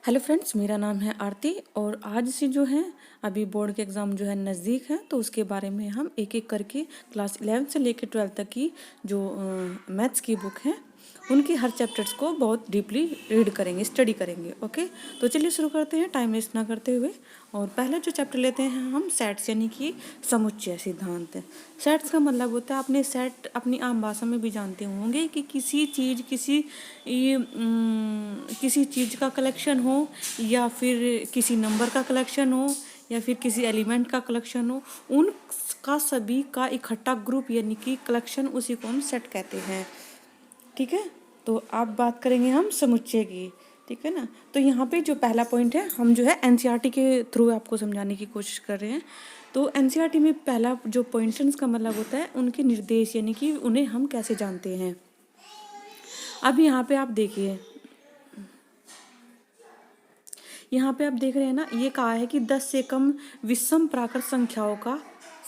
Hello friends, मेरा नाम है आरती और आज से जो है अभी बोर्ड के एग्ज़ाम जो है नज़दीक है, तो उसके बारे में हम एक एक करके क्लास 11 से लेकर 12 तक की जो मैथ्स की बुक है उनके हर चैप्टर्स को बहुत डीपली रीड करेंगे, स्टडी करेंगे। ओके, तो चलिए शुरू करते हैं टाइम वेस्ट ना करते हुए। और पहला जो चैप्टर लेते हैं हम सेट्स यानी कि समुच्चय सिद्धांत। सेट्स का मतलब होता है, आपने सेट अपनी आम भाषा में भी जानते होंगे कि किसी चीज़ का कलेक्शन हो, या फिर किसी नंबर का कलेक्शन हो, या फिर किसी एलिमेंट का कलेक्शन हो, उनका सभी का इकट्ठा ग्रुप यानी कि कलेक्शन, उसी को हम सेट कहते हैं। ठीक है, तो अब बात करेंगे हम समुच्चय की। ठीक है ना, तो यहाँ पे जो पहला पॉइंट है हम जो है एनसीईआरटी के थ्रू आपको समझाने की कोशिश कर रहे हैं। तो एनसीईआरटी में पहला जो पॉइंट्स का मतलब होता है उनके निर्देश, यानी कि उन्हें हम कैसे जानते हैं। अब यहाँ पे आप देखिए, यहाँ पे आप देख रहे हैं ना, ये कहा है कि 10 से कम विषम प्राकृत संख्याओं का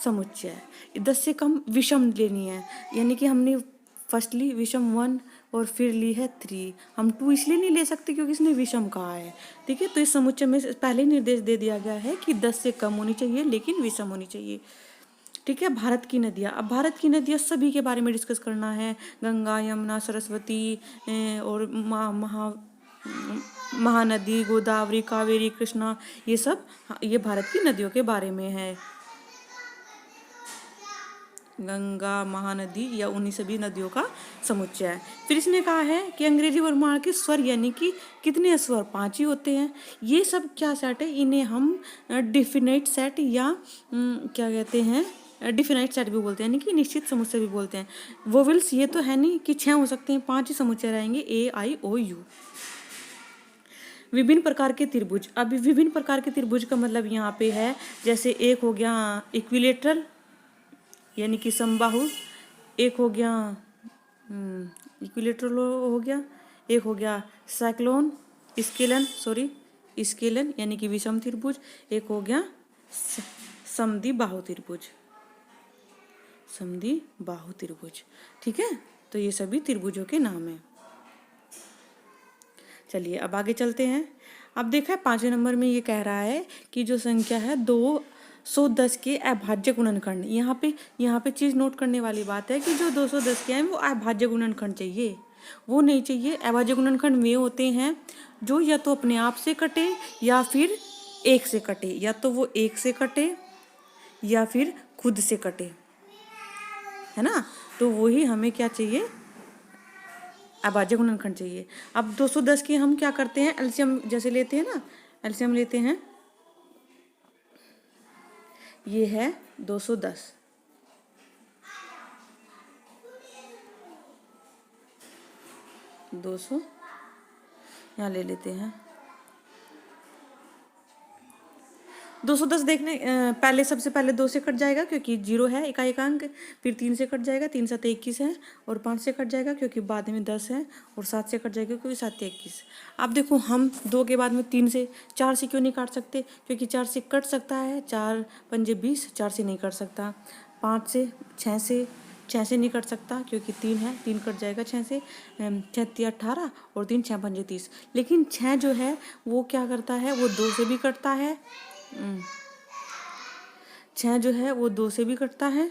समुच्चय है। 10 से कम विषम लेनी है, यानी कि हमने फर्स्टली विषम 1 और फिर ली है 3। हम 2 इसलिए नहीं ले सकते क्योंकि इसने विषम कहा है। ठीक है, तो इस समुच्चय में पहले ही निर्देश दे दिया गया है कि 10 से कम होनी चाहिए लेकिन विषम होनी चाहिए। ठीक है, भारत की नदियाँ, अब भारत की नदियाँ सभी के बारे में डिस्कस करना है। गंगा, यमुना, सरस्वती और महानदी, गोदावरी, कावेरी, कृष्णा, ये सब ये भारत की नदियों के बारे में है। गंगा, महानदी या उन्हीं सभी नदियों का समुच्चय है। फिर इसने कहा है कि अंग्रेजी वर्णमाला के स्वर यानी कि कितने स्वर, 5 ही होते हैं। ये सब क्या सेट है, इन्हें हम डिफिनाइट सेट या क्या कहते हैं, डिफिनाइट सेट भी बोलते हैं, यानी कि निश्चित समुच्चय भी बोलते हैं। वोवेल्स ये तो है नहीं कि 6 हो सकते हैं, 5 ही समुच्चय रहेंगे, ए आई ओ यू। विभिन्न प्रकार के त्रिभुज, अभी विभिन्न प्रकार के त्रिभुज का मतलब यहाँ पे है, जैसे एक हो गया इक्विलेटरल यानी कि समबाहु, एक हो गया इक्विलेटरल हो गया, एक हो गया साइक्लोन स्केलन यानी कि विषम त्रिभुज, एक हो गया समद्विबाहु त्रिभुज। ठीक है, तो ये सभी त्रिभुजों के नाम हैं। चलिए अब आगे चलते हैं। अब देखा है 5वें नंबर में ये कह रहा है कि जो संख्या है 210 के अभाज्य गुणनखंड। यहाँ पे चीज़ नोट करने वाली बात है कि जो 210 के हैं वो अभाज्य गुणनखंड चाहिए, वो नहीं चाहिए। अभाज्य गुणनखंड वे होते हैं जो या तो अपने आप से कटे या फिर 1 से कटे, या तो वो 1 से कटे या फिर खुद से कटे, है ना। तो वही हमें क्या चाहिए, अभाज्य गुणनखंड चाहिए। अब 210 की हम क्या करते हैं, एलसीएम जैसे लेते हैं ना, एलसीएम लेते हैं, ये है 210, यहाँ ले लेते हैं 210। देखने पहले सबसे पहले 2 से कट जाएगा क्योंकि 0 है इकाई का अंक, फिर 3 से कट जाएगा, 3 7 21 है, और 5 से कट जाएगा क्योंकि बाद में 10 है, और 7 से कट जाएगा क्योंकि 7 21। अब देखो हम 2 के बाद में 3 से 4 से क्यों नहीं काट सकते, क्योंकि 4 से कट सकता है, 4 पंजे 20, 4 से नहीं कट सकता। 5 से 6 से नहीं कट सकता क्योंकि 3 है, 3 कट जाएगा 6 से, 6 3 18 और 3 6 पंजे 30। लेकिन 6 जो है वो क्या करता है, वो 2 से भी कटता है, 6 जो है वो 2 से भी कटता है,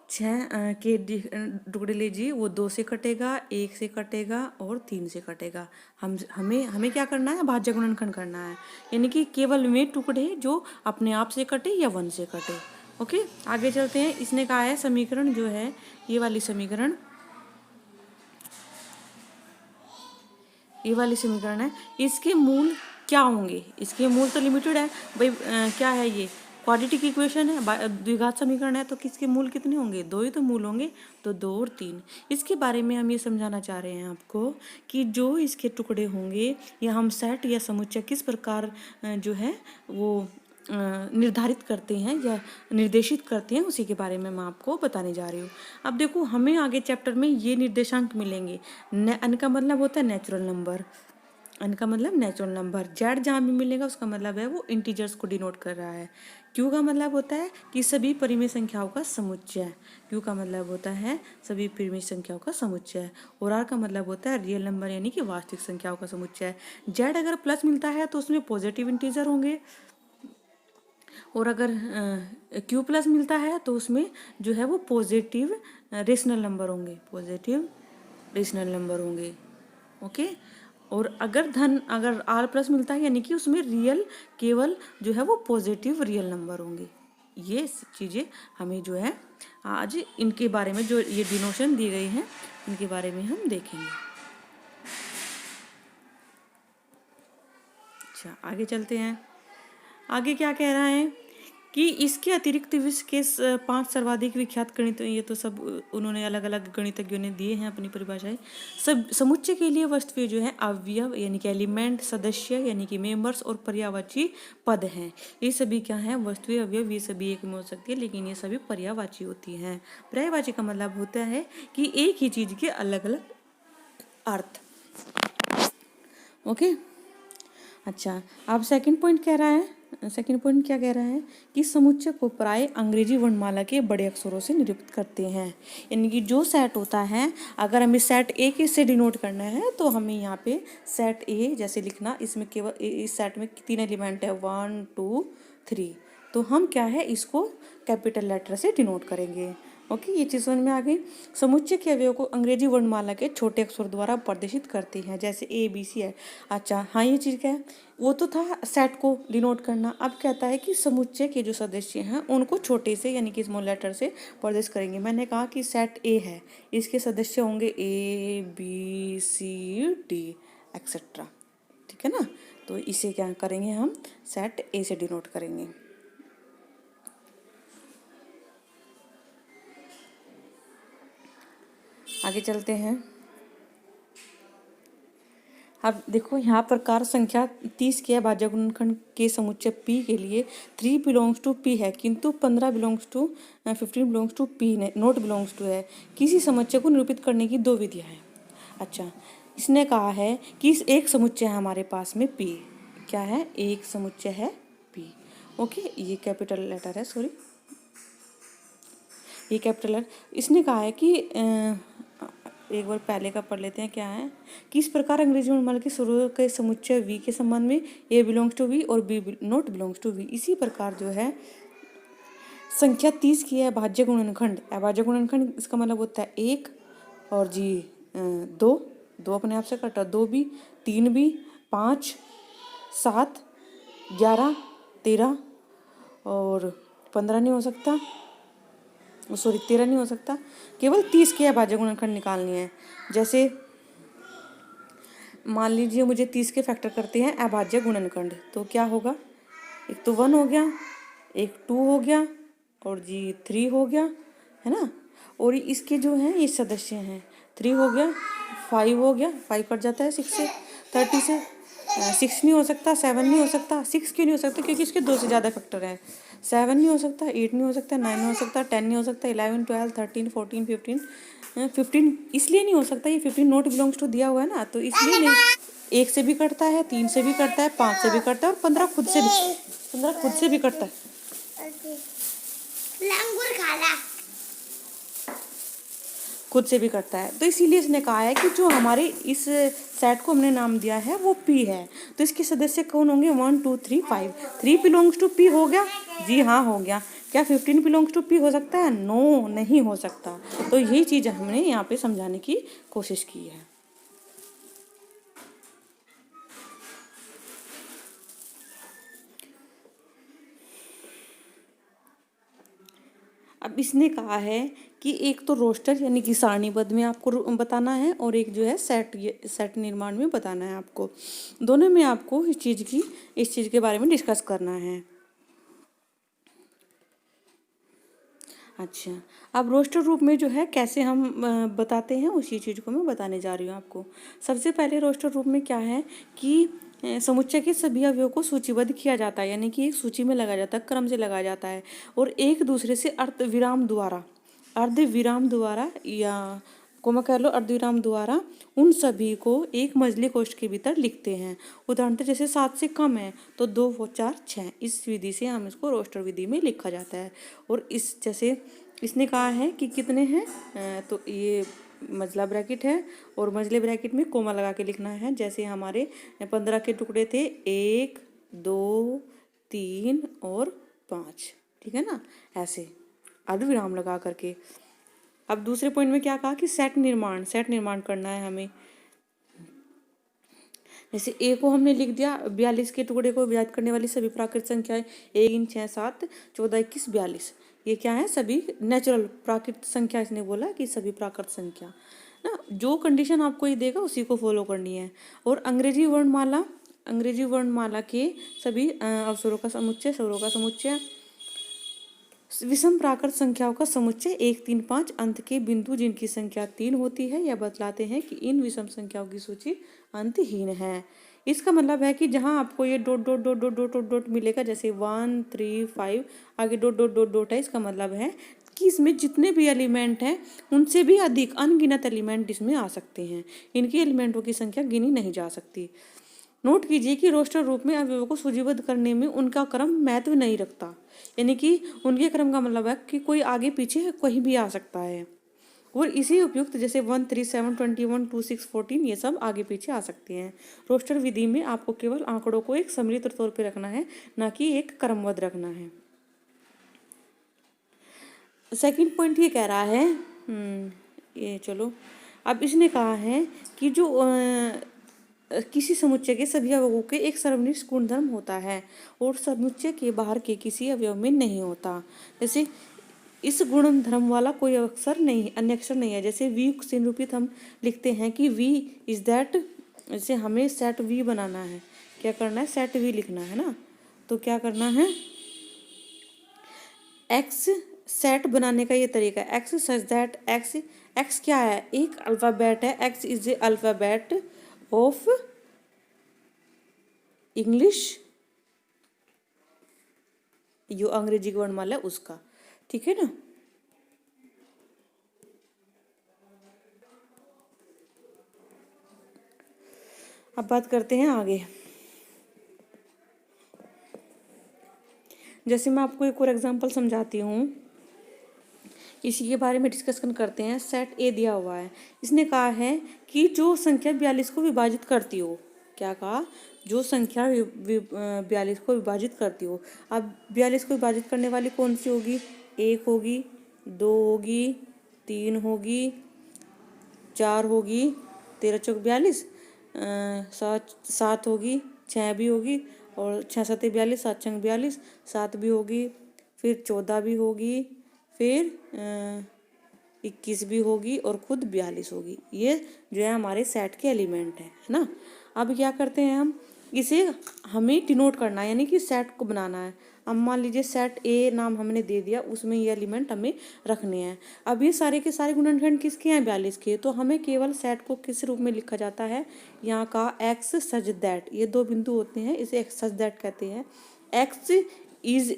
छः के टुकड़े लीजिए, वो 2 से कटेगा, 1 से कटेगा और 3 से कटेगा। हमें क्या करना है, भाज्य गुणनखंड करना है, यानी कि केवल वे टुकड़े जो अपने आप से कटे या 1 से कटे। ओके, आगे चलते हैं। इसने कहा है समीकरण जो है, ये वाली समीकरण है, इसके मूल क्या होंगे। इसके मूल तो लिमिटेड है भाई, क्या है ये, क्वाड्रेटिक इक्वेशन है, द्विघात समीकरण है, तो किसके मूल कितने होंगे, 2 ही तो मूल होंगे, तो 2 और 3। इसके बारे में हम ये समझाना चाह रहे हैं आपको कि जो इसके टुकड़े होंगे या हम सेट या समुच्चय किस प्रकार जो है वो निर्धारित करते हैं या निर्देशित करते हैं, उसी के बारे में मैं आपको बताने जा रही हूँ। अब देखो हमें आगे चैप्टर में ये निर्देशांक मिलेंगे। n का मतलब होता है नेचुरल नंबर, n का मतलब नेचुरल नंबर, जेड जहाँ भी मिलेगा उसका मतलब है वो इंटीजर्स को डिनोट कर रहा है। क्यू का मतलब होता है कि सभी परिमेय संख्याओं का समुच्चय। क्यू का मतलब होता है सभी परिमेय संख्याओं का समुच्चय। और आर का मतलब होता है रियल नंबर यानी कि वास्तविक संख्याओं का समुच्चय। जेड अगर प्लस मिलता है तो उसमें पॉजिटिव इंटीजर होंगे, और अगर क्यू प्लस मिलता है तो उसमें जो है वो पॉजिटिव रेशनल नंबर होंगे, पॉजिटिव रेशनल नंबर होंगे। ओके। और अगर आर प्लस मिलता है यानी कि उसमें रियल केवल जो है वो पॉजिटिव रियल नंबर होंगे। ये चीज़ें हमें जो है आज इनके बारे में जो ये डिनोशन दी गई हैं इनके बारे में हम देखेंगे। अच्छा, आगे चलते हैं। आगे क्या कह रहा है कि इसके अतिरिक्त विश्व के 5 सर्वाधिक विख्यात गणित, ये तो सब उन्होंने अलग अलग गणितज्ञों ने दिए हैं अपनी परिभाषाएं। सब समुच्चय के लिए वस्तुएं जो है अवयव यानी कि एलिमेंट, सदस्य यानी कि मेंबर्स और पर्यायवाची पद हैं। ये सभी क्या हैं? वस्तुएं, अवयव, ये सभी एक में हो सकती है लेकिन ये सभी पर्यायवाची होती हैं। पर्यायवाची का मतलब होता है कि एक ही चीज के अलग अलग अर्थ। ओके। अच्छा, अब सेकंड पॉइंट कह रहा है, सेकंड पॉइंट क्या कह रहा है कि समुच्चय को प्राय अंग्रेजी वर्णमाला के बड़े अक्षरों से निरूपित करते हैं। यानी कि जो सेट होता है, अगर हमें सेट ए के से डिनोट करना है तो हमें यहाँ पे सेट ए जैसे लिखना, इसमें केवल इस सेट में 3 एलिमेंट है 1 2 3, तो हम क्या है इसको कैपिटल लेटर से डिनोट करेंगे। ओके, ये चीज़ समझ में आ गई। समुच्चय के अवयव को अंग्रेजी वर्णमाला के छोटे अक्षर द्वारा प्रदर्शित करते हैं, जैसे ए बी सी है। अच्छा, हाँ, ये चीज़ क्या है? वो तो था सेट को डिनोट करना। अब कहता है कि समुच्चय के जो सदस्य हैं उनको छोटे से यानी कि स्मॉल लेटर से प्रदर्शित करेंगे। मैंने कहा कि सेट ए है, इसके सदस्य होंगे A B C D etcetera, ठीक है ना। तो इसे क्या करेंगे हम? सेट ए से डिनोट करेंगे। आगे चलते हैं। अब देखो, यहाँ प्रकार संख्या 30 के अभाज्य गुणनखंड के समुच्चय P के लिए 3 बिलोंग्स टू P है, किंतु 15 belongs to 15 belongs to P not belongs to है। किसी समुच्चय को निरूपित करने की 2 विधियाँ हैं। अच्छा, इसने कहा है कि एक समुच्चय है हमारे पास में P। क्या है? एक समुच्चय है P। ओके, ये कैपिटल लेटर है, सॉरी, ये कैपिटल है। इसने कहा है कि एक बार पहले का पढ़ लेते हैं। क्या है कि इस प्रकार अंग्रेजी वर्णमाला के शुरू के समुच्चय वी के संबंध में ए बिलोंग्स टू वी और B not belongs to V. इसी प्रकार जो है संख्या 30 की है अभाज्य गुणनखंड। अभाज्य गुणनखंड इसका मतलब होता है 1 और जी 2, 2 अपने आप से कटा, 2 भी, 3 भी, 5 7 11 13 और 15 नहीं हो सकता, सॉरी 13 नहीं हो सकता, केवल 30 के अभाज्य गुणनखंड निकालनी है। जैसे मान लीजिए मुझे 30 के फैक्टर करते हैं अभाज्य गुणनखंड, तो क्या होगा? एक तो 1 हो गया, एक 2 हो गया और जी 3 हो गया, है ना। और इसके जो हैं ये सदस्य हैं, 3 हो गया, 5 हो गया, 5 कट जाता है 6 से, 30 से, 6 नहीं हो सकता, 7 नहीं हो सकता। 6 क्यों नहीं हो सकता? क्योंकि इसके 2 से ज़्यादा फैक्टर हैं। 7 नहीं हो सकता, 8 नहीं हो सकता, 9 नहीं हो सकता, 10 नहीं हो सकता, 11 12 13 14 15 15 इसलिए नहीं हो सकता, ये 15 नॉट बिलोंग्स टू दिया हुआ है ना, तो इसलिए नहीं। 1 से भी कटता है, 3 से भी कटता है, 5 से भी कटता है और 15 खुद से भी कटता है। खुद से भी करता है। तो इसीलिए इसने कहा है कि जो हमारे इस सेट को हमने नाम दिया है वो P है, तो इसके सदस्य कौन होंगे? 1 2 3 5। 3 बिलोंग्स टू P हो गया? जी हाँ, हो गया। क्या 15 बिलोंग्स टू P हो सकता है? नो, नहीं हो सकता। तो यही चीज़ हमने यहाँ पे समझाने की कोशिश की है। अब इसने कहा है कि एक तो रोस्टर यानी कि सारणीबद्ध में आपको बताना है और एक जो है सेट निर्माण में बताना है आपको। दोनों में आपको इस चीज़ के बारे में डिस्कस करना है। अच्छा, अब रोस्टर रूप में जो है कैसे हम बताते हैं उसी चीज़ को मैं बताने जा रही हूँ आपको। सबसे पहले रोस्टर रूप में क्या है कि समुच्चय के सभी अवयवों को सूचीबद्ध किया जाता है, यानी कि एक सूची में लगाया जाता है, क्रम से लगाया जाता है और एक दूसरे से अर्ध विराम द्वारा या कोमा कह लो अर्धविराम द्वारा उन सभी को एक मजली कोष्ठ के भीतर लिखते हैं। उदाहरणतः जैसे 7 से कम है तो 2 4 6, इस विधि से हम इसको रोस्टर विधि में लिखा जाता है। और इस जैसे इसने कहा है कि कितने हैं, तो ये मजला ब्रैकेट है और मजले ब्रैकेट में कोमा लगा के लिखना है। जैसे हमारे 15 के टुकड़े थे, 1 2 3 और 5, ठीक है ना, ऐसे अर्धविराम लगा करके। अब दूसरे पॉइंट में क्या कहा कि सेट निर्माण करना है हमें। जैसे ए को हमने लिख दिया, 42 के टुकड़े को विभाजित करने वाली सभी प्राकृतिक संख्याएं 1 3 6 7 14 21 42, ये क्या है, सभी नेचुरल प्राकृतिक संख्या। इसने बोला कि सभी प्राकृतिक संख्या ना, जो कंडीशन आपको ये देगा उसी को फॉलो करनी है। और अंग्रेजी वर्णमाला के सभी अवसरों का समुच्चय, स्वरों का समुच्चय, विषम प्राकृत संख्याओं का समुच्चय 1 3 5 अंत के बिंदु जिनकी संख्या 3 होती है, यह बतलाते हैं कि इन विषम संख्याओं की सूची अंतहीन है। इसका मतलब है कि जहां आपको ये dot dot dot dot dot dot dot मिलेगा, जैसे 1 3 5 आगे डॉट डॉट डॉट डॉट है, इसका मतलब है कि इसमें जितने भी एलिमेंट हैं उनसे भी अधिक अनगिनत एलिमेंट इसमें आ सकते हैं। इनके एलिमेंटों की संख्या गिनी नहीं जा सकती। नोट कीजिए कि रोस्टर रूप में अवयवों को सूचीबद्ध करने में उनका क्रम महत्व नहीं रखता, यानी कि उनके क्रम का मतलब है कि कोई आगे पीछे कहीं भी आ सकता है। और इसी उपयुक्त जैसे 1 3 7 21 2 6 14 ये सब आगे पीछे आ सकते हैं। रोस्टर विधि में आपको केवल आंकड़ों को एक सम्मिलित तौर पर रखना है, ना कि एक क्रमबद्ध रखना है। सेकंड पॉइंट ये कह रहा है, ये चलो, अब इसने कहा है कि जो किसी समुच्चय के सभी अवयवों के एक सर्वनिष्ठ गुणधर्म होता है और समुच्चय के बाहर के किसी अवयव में नहीं होता। जैसे इस गुणधर्म वाला कोई अक्षर नहीं, अन्य अक्षर नहीं है। जैसे वी से निरूपित हम लिखते हैं कि वी इज दैट, जैसे हमें सेट वी बनाना है, क्या करना है, सेट वी लिखना है ना, तो क्या करना है, एक्स सेट बनाने का ये तरीका है, x such that x, x क्या है, एक अल्फाबेट है, x is A alphabet of English, जो अंग्रेजी की वर्णमाला है उसका, ठीक है ना। अब बात करते हैं आगे। जैसे मैं आपको एक और एग्जांपल समझाती हूँ, इसी के बारे में डिस्कशन करते हैं। सेट ए दिया हुआ है, इसने कहा है कि जो संख्या 42 को विभाजित करती हो, क्या कहा, जो संख्या 42 को विभाजित करती हो। अब 42 को विभाजित करने वाली कौन सी होगी, 1 होगी, 2 होगी, 3 होगी, 4 होगी, 13 चौक 42, 7 होगी, 6 भी होगी, और 6 7 42, 7 6 42, 7 भी होगी, फिर 14 भी होगी, फिर 21 भी होगी और खुद 42 होगी। ये जो है हमारे सेट के एलिमेंट है ना। अब क्या करते हैं हम, इसे हमें डिनोट करना है, यानी कि सेट को बनाना है। अब मान लीजिए सेट ए नाम हमने दे दिया, उसमें ये एलिमेंट हमें रखने हैं। अब ये सारे के सारे गुणनखंड किसके हैं, 42 के, तो हमें केवल सेट को किस रूप में लिखा जाता है, यहाँ का एक्स सच दैट, ये 2 बिंदु होते हैं, इसे एक्स सच दैट कहते हैं। X is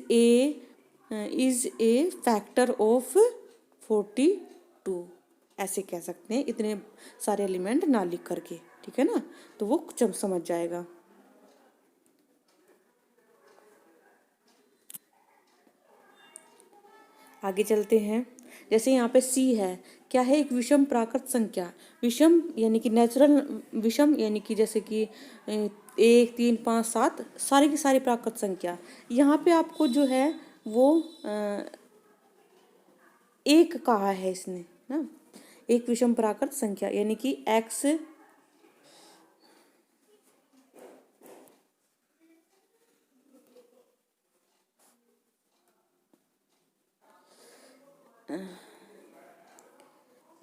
a factor of 42, ऐसे कह सकते हैं, इतने सारे एलिमेंट ना लिख करके, ठीक है ना, तो वो जब समझ जाएगा। आगे चलते हैं। जैसे यहाँ पे सी है, क्या है, एक विषम प्राकृत संख्या, विषम यानी कि नेचुरल विषम, यानी कि जैसे कि 1 3 5 7 सारी की सारी प्राकृत संख्या। यहाँ पे आपको जो है वो एक कहा है इसने ना, एक विषम प्राकृत संख्या, यानी कि एक्स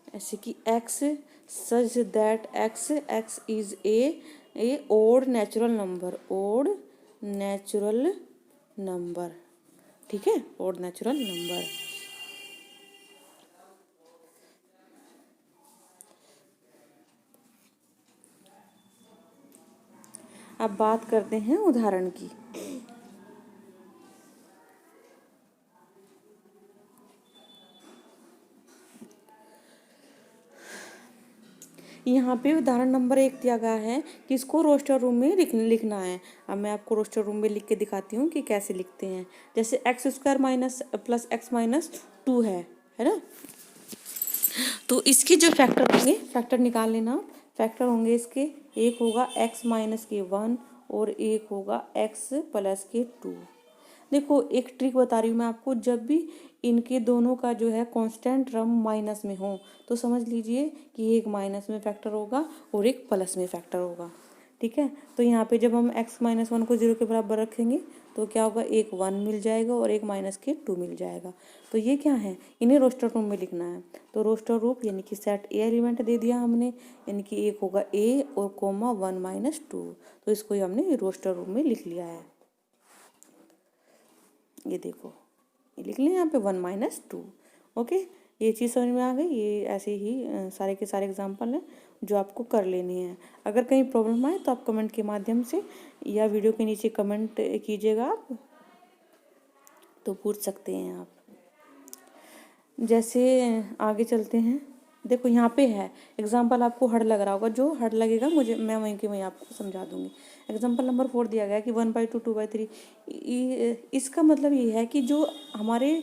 ऐसे कि X such that X is a odd natural number, odd natural number, ठीक है, ओड नेचुरल नंबर। अब बात करते हैं उदाहरण की। यहाँ पे उदाहरण नंबर 1 दिया गया है कि इसको रोस्टर रूम में लिखना है। अब मैं आपको रोस्टर रूम में लिख के दिखाती हूँ कि कैसे लिखते हैं। जैसे x square minus plus x minus 2 है ना। तो इसके जो फैक्टर होंगे, फैक्टर निकाल लेना। फैक्टर होंगे इसके, एक होगा एक्स माइनस के 1 और एक होगा एक्स प्लस के 2। देखो एक ट्रिक बता रही हूँ मैं आपको, जब भी इनके दोनों का जो है कांस्टेंट टर्म माइनस में हो तो समझ लीजिए कि एक माइनस में फैक्टर होगा और एक प्लस में फैक्टर होगा। ठीक है, तो यहाँ पे जब हम x माइनस 1 को 0 के बराबर रखेंगे तो क्या होगा, एक 1 मिल जाएगा और एक माइनस के 2 मिल जाएगा। तो ये क्या है, इन्हें रोस्टर रूप में लिखना है। तो रोस्टर रूप यानी कि सेट ए एलिमेंट दे दिया हमने, यानी कि एक होगा a और कोमा 1 माइनस 2। तो इसको ही हमने रोस्टर रूप में लिख लिया है। ये देखो, ये लिख लें यहाँ पे 1 माइनस 2। ओके, ये चीज़ समझ में आ गई। ये ऐसे ही सारे के सारे एग्जाम्पल हैं जो आपको कर लेनी है। अगर कहीं प्रॉब्लम आए तो आप कमेंट के माध्यम से या वीडियो के नीचे कमेंट कीजिएगा, आप तो पूछ सकते हैं आप। जैसे आगे चलते हैं, देखो यहाँ पे है एग्जाम्पल, आपको हर्ड लग रहा होगा, जो हर्ड लगेगा मैं वहीं के वहीं आपको समझा दूंगी। एग्जाम्पल नंबर 4 दिया गया कि 1/2 2/3। इसका मतलब ये है कि जो हमारे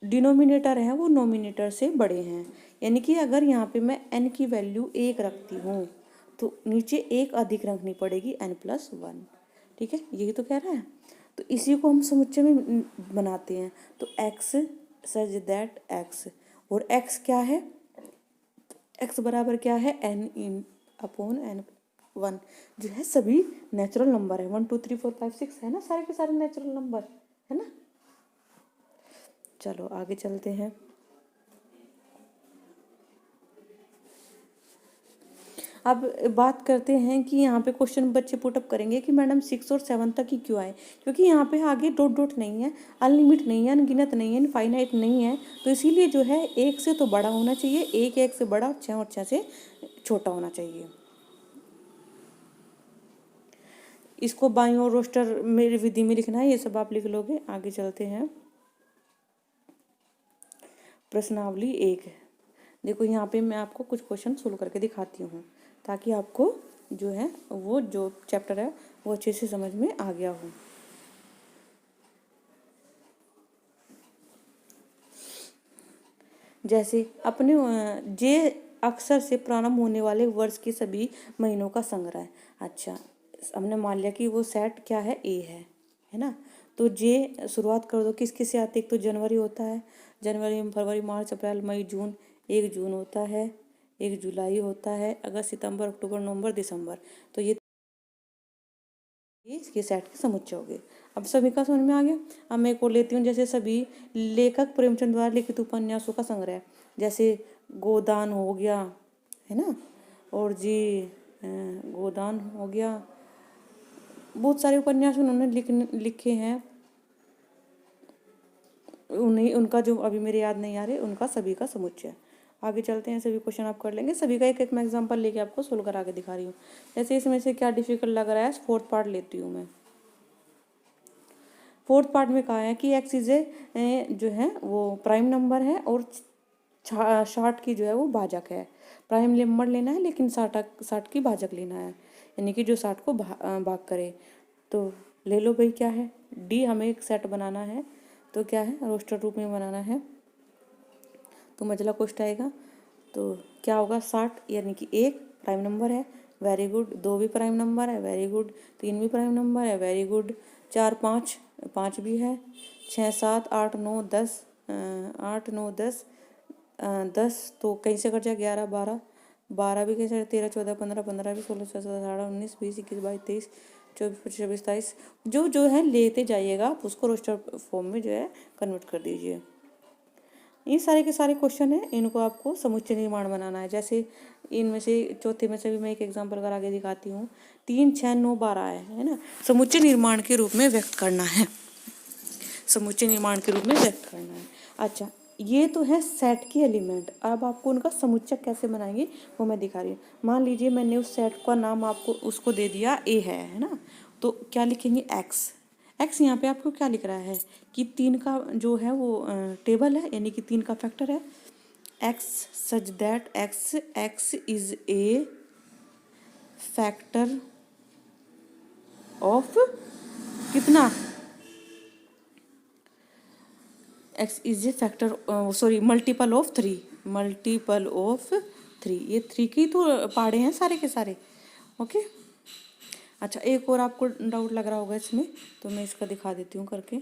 डिनोमिनेटर है वो नोमिनेटर से बड़े हैं। यानी कि अगर यहाँ पे मैं n की वैल्यू 1 रखती हूँ तो नीचे एक अधिक रखनी पड़ेगी n+1। ठीक है, यही तो कह रहा है। तो इसी को हम समुच्चय में बनाते हैं। तो x सच दैट x, और x क्या है, x बराबर क्या है, n/n1, जो है सभी नेचुरल नंबर है। 1 2 3 4 5 6 है ना, सारे के सारे नेचुरल नंबर है ना। चलो आगे चलते हैं। अब बात करते हैं कि यहाँ पे क्वेश्चन बच्चे पुटअप करेंगे कि मैडम 6 और 7 तक ही क्यों आए, क्योंकि यहाँ पे आगे डॉट डॉट नहीं है, अनलिमिट नहीं है, अनगिनत नहीं है, इनफाइनाइट नहीं है। तो इसीलिए जो है 1 से तो बड़ा होना चाहिए, 1 से बड़ा, 6 और 6 से छोटा होना चाहिए। इसको बाईं ओर रोस्टर मेरी विधि में लिखना है, ये सब आप लिख लोगे। आगे चलते हैं। प्रश्नावली 1, देखो यहाँ पे मैं आपको कुछ क्वेश्चन सोल्व करके दिखाती हूँ ताकि आपको जो है वो जो चैप्टर है वो अच्छे से समझ में आ गया हो। जैसे अपने जे अक्षर से प्रारंभ होने वाले वर्ष के सभी महीनों का संग्रह। अच्छा, हमने मान लिया कि वो सेट क्या है, ए है ना। तो जे शुरुआत कर दो, किस किस से आते, एक तो जनवरी होता है, जनवरी फरवरी मार्च अप्रैल मई जून, 1 जून होता है, 1 जुलाई होता है, अगस्त सितंबर अक्टूबर नवंबर दिसंबर। तो ये इसके सेट के समुच्चय हो गए। अब सभी का समझ में आ गया। अब मैं एक और लेती हूँ, जैसे सभी लेखक प्रेमचंद द्वारा लिखित उपन्यासों का संग्रह। जैसे गोदान हो गया, है ना, और जी गोदान हो गया, बहुत सारे उपन्यास उन्होंने लिखे हैं। उन्हीं उनका जो अभी मेरे याद नहीं आ रहे, उनका सभी का समुच्चय। आगे चलते हैं, सभी क्वेश्चन आप कर लेंगे। सभी का एक एक मैं एग्जांपल लेके आपको सोल्व करा के दिखा रही हूँ। जैसे इसमें से क्या डिफिकल्ट लग रहा है, 4th पार्ट लेती हूँ मैं। 4th पार्ट में कहा है कि एक्स इज ए जो है वो प्राइम नंबर है और 60 की जो है वो भाजक है। प्राइम नंबर लेना है लेकिन 60 की भाजक लेना है, यानी कि जो 60 को भाग करे। तो ले लो भाई, क्या है डी, हमें एक सेट बनाना है। तो क्या है, रोस्टर रूप में बनाना है। तो मजला कोष्ट आएगा, तो क्या होगा, 60 यानी कि 1 प्राइम नंबर है, वेरी गुड। 2 भी प्राइम नंबर है, वेरी गुड। 3 भी प्राइम नंबर है, वेरी गुड। 4 5 भी है। 6 7 8 9 10 8 9 10 10 तो कहीं से कट जाए, 11 12 12 भी कैसे, 13 14 15 15 भी 16 17 18 19 20 21 22 23 24 25 26 27, जो है लेते जाइएगा आप, उसको रोस्टर फॉर्म में जो है कन्वर्ट कर दीजिए। ये सारे के सारे क्वेश्चन हैं, इनको आपको समुच्चय निर्माण बनाना है। जैसे इनमें से चौथे में से भी मैं एक एग्जांपल कर आगे दिखाती हूँ। 3 6 9 12 है ना, समुच्चय निर्माण के रूप में व्यक्त करना है, समुच्चय निर्माण के रूप में व्यक्त करना है। अच्छा, ये तो है सेट के एलिमेंट। अब आपको उनका समुच्चय कैसे बनाएंगे वो मैं दिखा रही हूँ। मान लीजिए मैंने उस सेट का नाम आपको उसको दे दिया ए है ना, तो क्या लिखेंगे, एक्स यहाँ पे आपको क्या लिख रहा है कि 3 का जो है वो टेबल है, यानी कि 3 का फैक्टर है x such that x x is a factor of कितना, x is a factor sorry multiple of three, multiple of three, ये थ्री की तो पहाड़े हैं सारे के सारे। ओके अच्छा, एक और आपको डाउट लग रहा होगा इसमें, तो मैं इसका दिखा देती हूँ करके।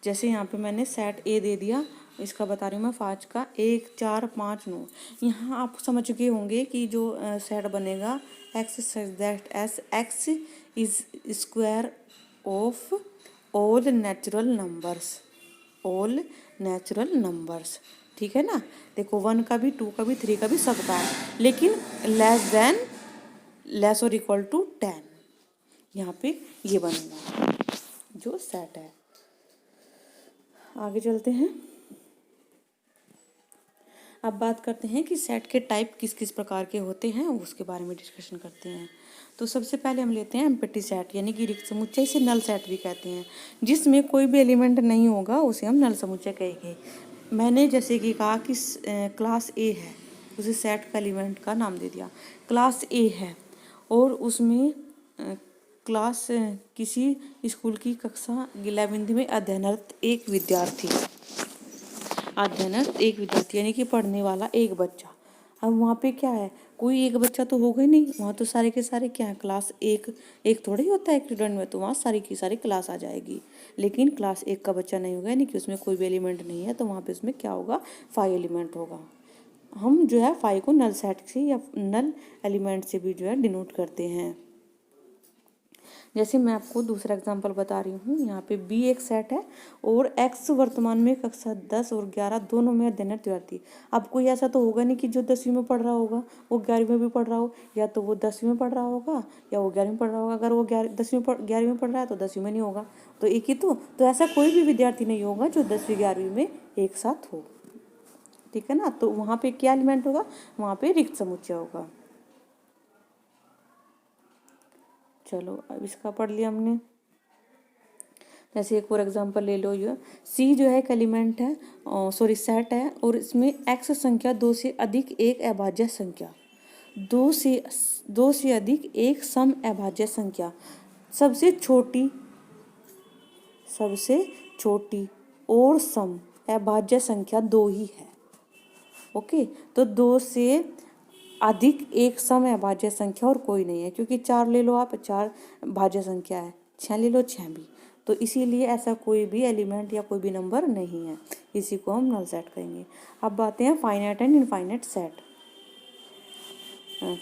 जैसे यहाँ पे मैंने सेट ए दे दिया, इसका बता रही हूँ मैं 5 का 1 4 5 9। यहाँ आप समझ गए होंगे कि जो सेट बनेगा x such that S x is square of all natural numbers, all natural numbers, ठीक है ना। देखो 1 का भी 2 का भी 3 का भी सबका है, लेकिन लेस देन लेस और इक्वल टू 10, यहाँ पे ये बनेगा जो सेट है। आगे चलते हैं, अब बात करते हैं कि सेट के टाइप किस किस प्रकार के होते हैं, उसके बारे में डिस्कशन करते हैं। तो सबसे पहले हम लेते हैं एम्प्टी सेट, यानी कि रिक्त समुच्चय, इसे नल सेट भी कहते हैं, जिसमें कोई भी एलिमेंट नहीं होगा उसे हम नल समुच्चय कहेंगे। मैंने जैसे कि कहा कि क्लास ए है, उसे सेट का एलिमेंट का नाम दे दिया, क्लास ए है और उसमें क्लास किसी स्कूल की कक्षा 11वीं में अध्ययनरत एक विद्यार्थी, अध्ययनरत एक विद्यार्थी यानी कि पढ़ने वाला एक बच्चा। अब वहाँ पे क्या है, कोई एक बच्चा तो होगा ही नहीं, वहाँ तो सारे के सारे क्या है, क्लास एक थोड़ा ही होता है एक स्टूडेंट में, तो वहाँ सारी की सारी क्लास आ जाएगी। लेकिन क्लास 1 का बच्चा नहीं होगा, यानी कि उसमें कोई भी एलिमेंट नहीं है, तो वहाँ पे उसमें क्या होगा, 5 एलिमेंट होगा। हम जो है 5 को नल सेट से या नल एलिमेंट से भी जो है डिनोट करते हैं। जैसे मैं आपको दूसरा एग्जांपल बता रही हूँ, यहाँ पे बी एक सेट है और एक्स वर्तमान में कक्षा 10 और 11 दोनों में अध्ययनरत विद्यार्थी। अब कोई ऐसा तो होगा नहीं कि जो 10वीं में पढ़ रहा होगा वो 11वीं में भी पढ़ रहा हो, या तो वो 10वीं में पढ़ रहा होगा या वो 11वीं में पढ़ रहा होगा। अगर वो 11वीं में पढ़ रहा है तो 10वीं में नहीं होगा, तो एक ही तो ऐसा कोई भी विद्यार्थी नहीं होगा जो 10वीं 11वीं में एक साथ हो, ठीक है ना। तो वहाँ पे क्या एलिमेंट होगा, वहाँ पे रिक्त समुच्चय होगा। चलो अब इसका पढ़ लिया हमने। जैसे एक और एग्जांपल ले लो, ये सी जो है एक एलिमेंट है, सॉरी सेट है, और इसमें एक्स संख्या 2 से अधिक एक अभाज्य संख्या, 2 से अधिक एक सम अभाज्य संख्या, सबसे छोटी और सम अभाज्य संख्या 2 ही है। ओके, तो 2 से अधिक एक सम अभाज्य संख्या और कोई नहीं है, क्योंकि 4 ले लो आप, 4 भाज्य संख्या है, 6 ले लो 6 भी, तो इसीलिए ऐसा कोई भी एलिमेंट या कोई भी नंबर नहीं है, इसी को हम नल सेट कहेंगे। अब बातें हैं finite and infinite set.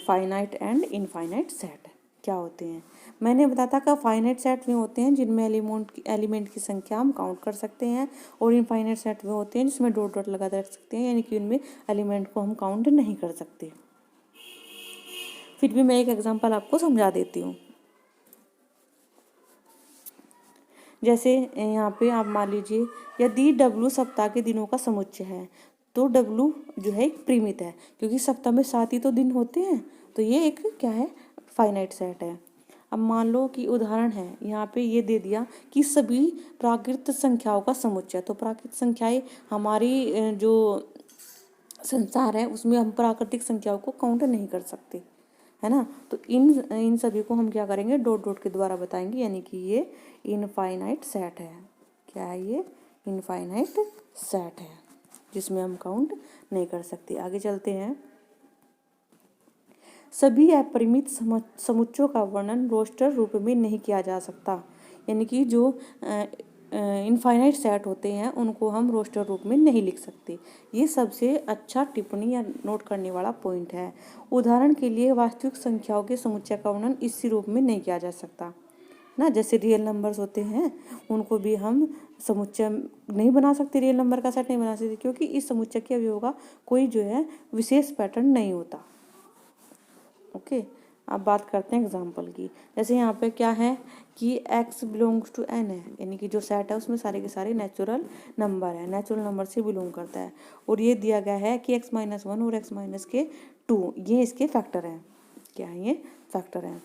Finite and infinite set क्या होते हैं, मैंने बताया था कि फाइनाइट सेट में होते हैं जिनमें एलिमेंट की संख्या हम काउंट कर सकते हैं, और इनफाइनाइट सेट में होते हैं जिसमें डॉट डॉट लगा रख सकते हैं, यानी कि उनमें एलिमेंट को हम काउंट नहीं कर सकते। फिर भी मैं एक एग्जांपल आपको समझा देती हूँ। जैसे यहाँ पे आप मान लीजिए, यदि W सप्ताह के दिनों का समुच्चय है, तो W जो है एक परिमित है, क्योंकि सप्ताह में 7 ही तो दिन होते हैं, तो ये एक क्या है, फाइनाइट सेट है। अब मान लो कि उदाहरण है, यहाँ पे ये दे दिया कि सभी प्राकृत संख्याओं का समुच्चय, तो प्राकृत संख्याएं हमारी जो संसार है उसमें हम प्राकृतिक संख्याओं को काउंट नहीं कर सकते, है ना। तो इन सभी को हम क्या करेंगे, डॉट डॉट के द्वारा बताएंगे, यानी कि ये इनफाइनाइट सेट है। क्या है ये, इनफाइनाइट सेट है, जिसमें हम काउंट नहीं कर सकते। आगे चलते हैं, सभी अपरिमित समुच्चयों का वर्णन रोस्टर रूप में नहीं किया जा सकता, यानी कि जो इनफाइनाइट सेट होते हैं उनको हम रोस्टर रूप में नहीं लिख सकते। ये सबसे अच्छा टिप्पणी या नोट करने वाला पॉइंट है। उदाहरण के लिए वास्तविक संख्याओं के समुच्चय का वर्णन इसी रूप में नहीं किया जा सकता ना, जैसे रियल नंबर्स होते हैं उनको भी हम समुच्चय नहीं बना सकते, रियल नंबर का सेट नहीं बना सकते, क्योंकि इस समुच्चय के अवयवों का कोई जो है विशेष पैटर्न नहीं होता। ओके, अब बात करते हैं एग्जाम्पल की। जैसे यहाँ पे क्या है कि x बिलोंग्स टू n है, यानी कि जो सेट है उसमें सारे के सारे नेचुरल नंबर है, नेचुरल नंबर से बिलोंग करता है, और ये दिया गया है कि x-1 और x-2 ये इसके फैक्टर हैं। क्या है, ये फैक्टर हैं।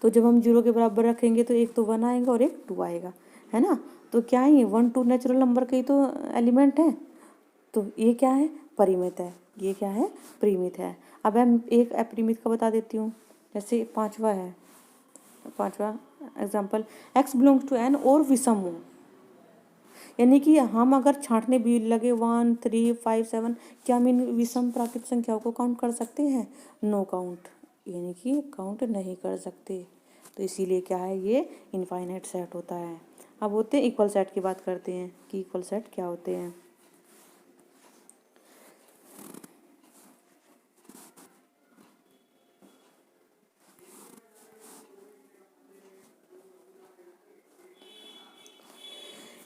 तो जब हम 0 के बराबर रखेंगे तो एक तो 1 आएगा और एक 2 आएगा, है ना। तो क्या है, ये 1 2 नेचुरल नंबर के ही तो एलिमेंट है। तो ये क्या है, परिमित है। ये क्या है, परिमित है। अब हम एक अपरिमित का बता देती हूँ। जैसे पांचवा है, पांचवा example, x belongs to n और विषम हो, यानी कि हम अगर छांटने भी लगे 1 3 5 7, क्या हम इन विषम प्राकृत संख्याओं को काउंट कर सकते हैं? नो काउंट, यानी कि काउंट नहीं कर सकते। तो इसीलिए क्या है, ये इनफाइनाइट सेट होता है। अब होते हैं इक्वल सेट की बात करते हैं कि इक्वल सेट क्या होते हैं।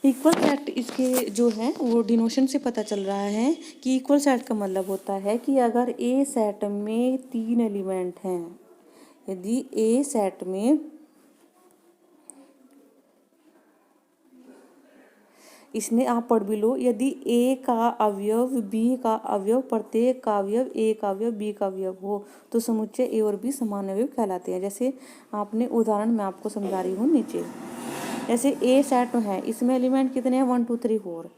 इक्वल सेट इसके जो है वो डिनोशन से पता चल रहा है कि इक्वल सेट का मतलब होता है कि अगर ए सेट में 3 एलिमेंट हैं, यदि ए सेट में इसने आप पढ़ भी लो, यदि ए का अवयव बी का अवयव, प्रत्येक का अवयव ए का अवयव बी का अवयव हो, तो समुच्चय ए और बी समान अवयव कहलाते हैं। जैसे आपने उदाहरण मैं आपको समझा रही हूँ नीचे। जैसे ए सेट है, इसमें एलिमेंट कितने हैं, 1 2 3 4,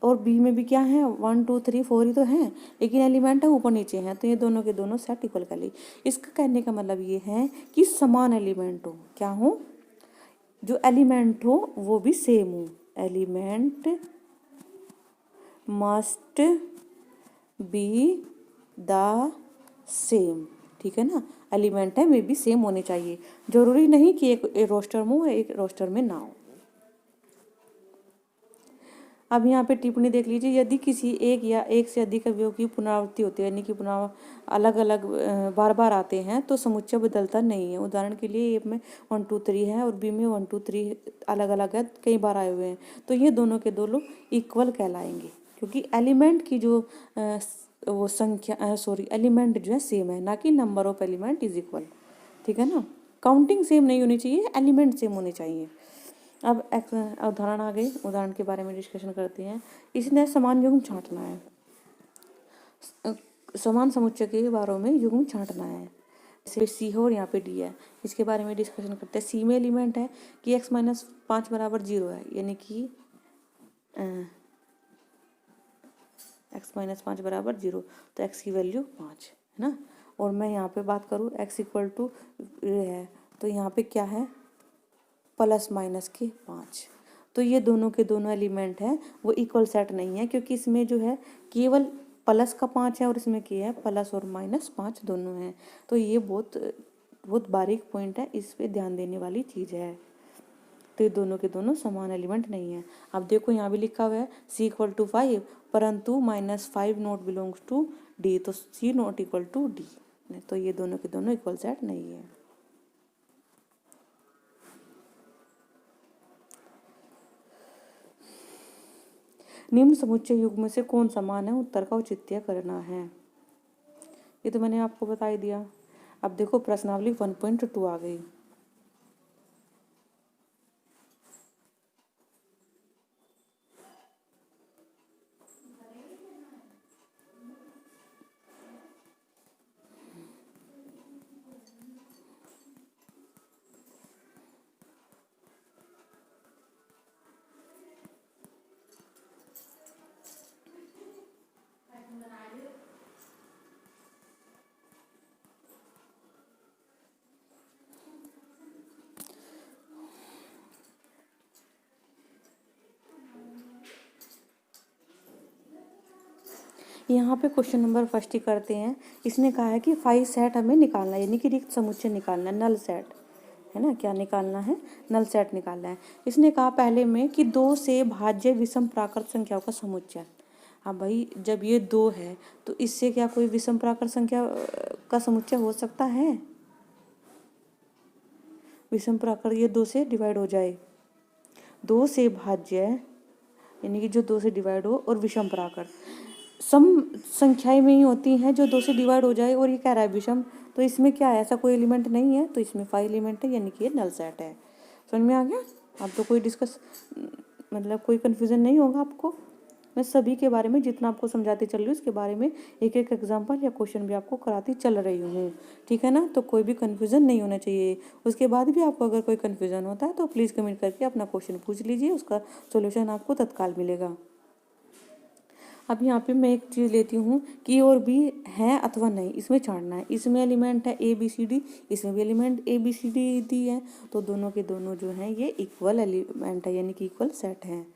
और बी में भी क्या है, 1 2 3 4 ही तो हैं, लेकिन एलिमेंट है ऊपर नीचे हैं, तो ये दोनों के दोनों सेट इक्वल कर ली। इसका कहने का मतलब ये है कि समान एलिमेंट हो, क्या हो, जो एलिमेंट हो वो भी सेम हो। Element must be the same, ठीक है ना, एलिमेंट है वे भी सेम होने चाहिए, जरूरी नहीं कि एक रोस्टर में हो एक रोस्टर में ना हो। अब यहाँ पे टिप्पणी देख लीजिए, यदि किसी एक या एक से अधिक अवयव की पुनरावृत्ति होती है, यानी कि अलग अलग बार बार आते हैं, तो समुच्चय बदलता नहीं है। उदाहरण के लिए ए में 1 2 3 है और बी में 1 2 3 अलग अलग है, कई बार आए हुए हैं, तो ये दोनों के दोनों इक्वल कहलाएंगे, क्योंकि एलिमेंट की जो वो संख्या सॉरी एलिमेंट जो है सेम है, ना कि number of element is equal, ठीक है ना। काउंटिंग सेम नहीं होनी चाहिए, एलिमेंट सेम होने चाहिए। अब उदाहरण आ गए, उदाहरण के बारे में डिस्कशन करते हैं। इसने समान युग्म छांटना है, समान समुच्चय के बारों में युग्म छांटना है। जैसे सी है और यहाँ पे डी है, इसके बारे में डिस्कशन करते हैं। सी में एलिमेंट है कि x माइनस 5 बराबर 0 है, यानी कि x माइनस 5 बराबर 0, तो x की वैल्यू 5 है ना। और मैं यहाँ पे बात करूँ x इक्वल टू है, तो यहाँ पे क्या है, प्लस माइनस के 5, तो ये दोनों के दोनों एलिमेंट हैं वो इक्वल सेट नहीं है, क्योंकि इसमें जो है केवल प्लस का 5 है और इसमें क्या है, प्लस और माइनस 5 दोनों हैं। तो ये बहुत बहुत बारीक पॉइंट है, इस पे ध्यान देने वाली चीज़ है। तो ये दोनों के दोनों समान एलिमेंट नहीं है। अब देखो यहाँ भी लिखा हुआ है सी इक्वल टू 5, परंतु -5 नॉट बिलोंग्स टू डी, तो सी नॉट इक्वल टू डी, तो ये दोनों के दोनों इक्वल सेट नहीं है। निम्न समुच्चय युग्म से कौन समान है, उत्तर का औचित्य करना है। ये तो मैंने आपको बता ही दिया। अब देखो प्रश्नावली 1.2 आ गई। यहाँ पे क्वेश्चन नंबर फर्स्ट ही करते हैं। इसने कहा है कि 5 सेट हमें निकालना है, यानी कि रिक्त समुच्चय निकालना है, नल सेट है ना। क्या निकालना है, नल सेट निकालना है। इसने कहा पहले में कि 2 से भाज्य विषम प्राकृत संख्याओं का समुच्चय। हाँ भाई, जब ये 2 है तो इससे क्या कोई विषम प्राकृत संख्या का समुच्चय हो सकता है? विषम प्राकृत ये 2 से डिवाइड हो जाए, 2 से भाज्य यानी कि जो 2 से डिवाइड हो, और विषम प्राकृत सम संख्याएं में ही होती हैं जो 2 से डिवाइड हो जाए, और ये कह रहा है विषम, तो इसमें क्या है, ऐसा कोई एलिमेंट नहीं है, तो इसमें 5 एलिमेंट है, यानी कि ये नल सेट है। समझ में आ गया? अब तो कोई मतलब कोई कन्फ्यूजन नहीं होगा आपको। मैं सभी के बारे में जितना आपको समझाती चल रही हूँ उसके बारे में एक एक एग्जाम्पल या क्वेश्चन भी आपको कराती चल रही हूँ, ठीक है ना। तो कोई भी कन्फ्यूज़न नहीं होना चाहिए। उसके बाद भी आपको अगर कोई कन्फ्यूज़न होता है तो प्लीज़ कमेंट करके अपना क्वेश्चन पूछ लीजिए, उसका सोल्यूशन आपको तत्काल मिलेगा। अब यहाँ पे मैं एक चीज़ लेती हूँ कि और भी है अथवा नहीं, इसमें छाड़ना है। इसमें एलिमेंट है ABCD, इसमें भी एलिमेंट ABCD है, तो दोनों के दोनों जो हैं ये इक्वल एलिमेंट है, यानी कि इक्वल सेट हैं,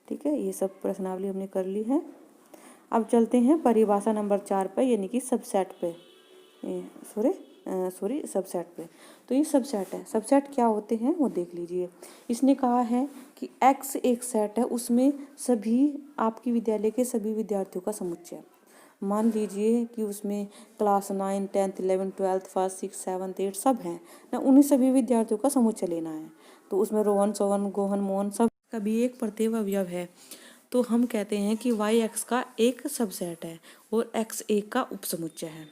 ठीक है। ये सब प्रश्नावली हमने कर ली है। अब चलते हैं परिभाषा नंबर 4 पे, यानी कि सबसेट पे, सॉरी सबसेट पे। तो ये सबसेट है। सबसेट क्या होते हैं वो देख लीजिए। इसने कहा है कि X एक सेट है, उसमें सभी आपकी विद्यालय के सभी विद्यार्थियों का समुच्चय। मान लीजिए कि उसमें class 9, 10th, 11th, 12th, 1st, 6th, 7th, 8th सब हैं ना, उन्हीं सभी विद्यार्थियों का समुच्चय लेना है। तो उसमें रोहन, सोहन, गोहन, मोहन सब का भी एक प्रत्येक अवयव है। तो हम कहते हैं कि YX का एक सबसेट है और X एक का उपसमुच्चय है।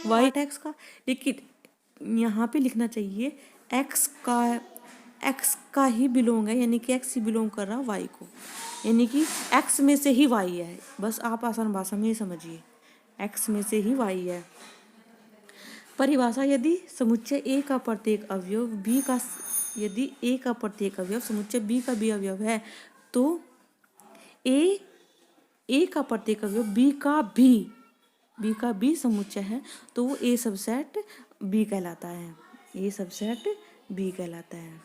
YX का, लेकिन यहाँ पे लिखना चाहिए X का ही बिलोंग है, यानी कि X ही बिलोंग कर रहा Y को, यानी कि X में से ही Y है। बस आप आसान भाषा में समझिए, X में से ही Y है। परिभाषा, यदि समुच्चय A का प्रत्येक अवयव B का, यदि A का प्रत्येक अवयव समुच्चय B का भी अवयव है तो A का प्रत्येक अवयव B का भी समुच्चय है, तो वो A सबसेट B कहलाता है। A सबसेट B कहलाता है,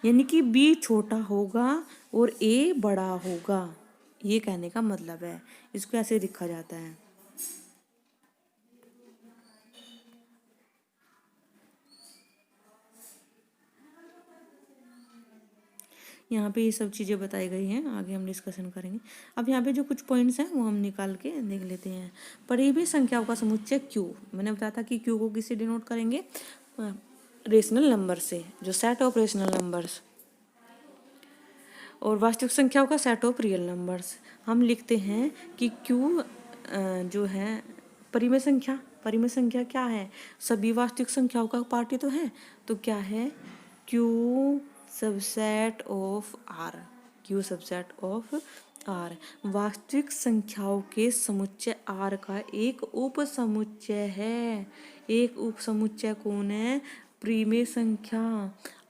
यानी कि B छोटा होगा और A बड़ा होगा, ये कहने का मतलब है। इसको ऐसे लिखा जाता है। यहाँ पे ये सब चीज़ें बताई गई हैं, आगे हम डिस्कशन करेंगे। अब यहाँ पे जो कुछ पॉइंट्स हैं वो हम निकाल के देख लेते हैं। परिमेय संख्याओं का समुच्चय Q, मैंने बताया था कि Q को किससे डिनोट करेंगे, रेशनल नंबर से, जो सेट ऑफ रेशनल नंबर्स, और वास्तविक संख्याओं का सेट ऑफ रियल नंबर्स। हम लिखते हैं कि Q जो है परिमेय संख्या क्या है, सभी वास्तविक संख्याओं का पार्टी तो है, तो क्या है Q subset of R, Q subset of R वास्तविक संख्याओं के समुच्चय R का एक उपसमुच्चय है। एक उपसमुच्चय कौन है, परिमेय संख्या।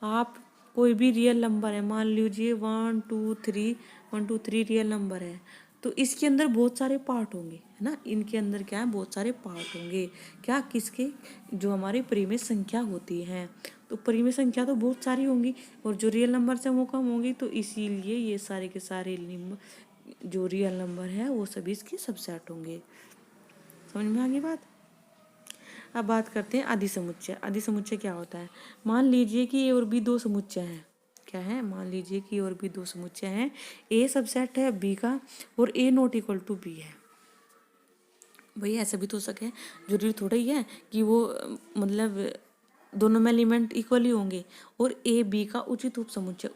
आप कोई भी रियल नंबर है, मान लीजिए 1 2 3 रियल नंबर है, तो इसके अंदर बहुत सारे पार्ट होंगे, है ना। इनके अंदर क्या है, बहुत सारे पार्ट होंगे, क्या, किसके, जो हमारी परिमेय संख्या होती है। तो परिमेय संख्या तो बहुत सारी होंगी और जो रियल नंबर से वो कम होंगी, तो इसीलिए ये सारे के सारे जो रियल नंबर है वो सभी इसके सबसेट होंगे। समझ में आ गई बात। अब बात करते हैं आदि समुच्चय। आदि समुच्चय क्या होता है, मान लीजिए कि ए और बी दो समुच्चय हैं। क्या है, मान लीजिए कि और भी दो समुच्चय हैं, ए सबसेट है बी का और ए नॉट इक्वल टू बी है। भाई ऐसा भी तो हो सके, जरूरी थोड़ा ही है कि वो मतलब दोनों में एलिमेंट इक्वल ही होंगे। और ए बी का उचित उपसमुच्चय,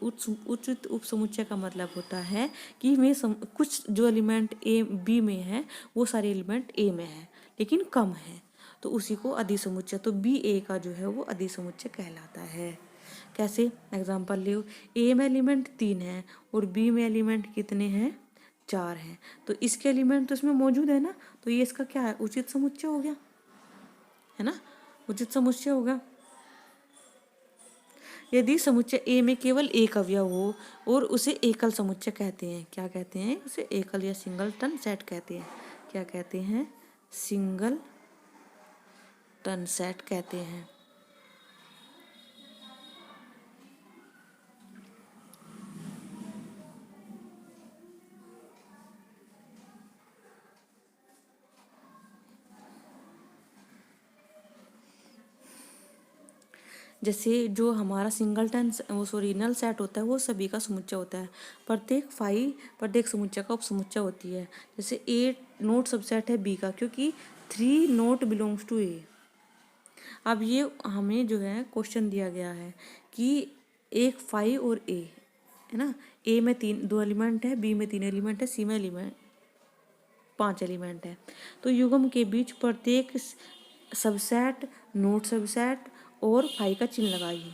उचित उपसमुच्चय का मतलब होता है कि में कुछ जो एलिमेंट ए बी में है वो सारे एलिमेंट ए में है लेकिन कम है, तो उसी को अधिसमुच्चय, तो बी ए का जो है वो अधिसमुच्चय कहलाता है। कैसे, एग्जाम्पल ले, ए में एलिमेंट 3 है और बी में एलिमेंट कितने हैं, 4 हैं, तो इसके एलिमेंट तो इसमें मौजूद है ना, तो ये इसका क्या है, उचित समुच्चय हो गया, है ना, उचित समुच्चय होगा। यदि समुच्चय ए में केवल एक अवयव हो और उसे एकल समुच्चय कहते हैं, क्या कहते हैं, उसे एकल या सिंगलटन सेट कहते हैं। क्या कहते हैं, सिंगल टन सेट कहते हैं। जैसे जो हमारा सिंगलटन नल सेट होता है वो सभी का समुच्चय होता है, प्रत्येक समुच्चय का उपसमुच्चय होती है। जैसे ए नोट सबसेट है बी का, क्योंकि 3 नोट बिलोंग्स टू ए। अब ये हमें जो है क्वेश्चन दिया गया है कि एक 5 और ए, है ना, ए में 2 एलिमेंट है, बी में 3 एलिमेंट है, सी में एलिमेंट 5 एलिमेंट है, तो युग्म के बीच प्रत्येक सबसेट, नोट सबसेट और फाई का चिन्ह लगाइए।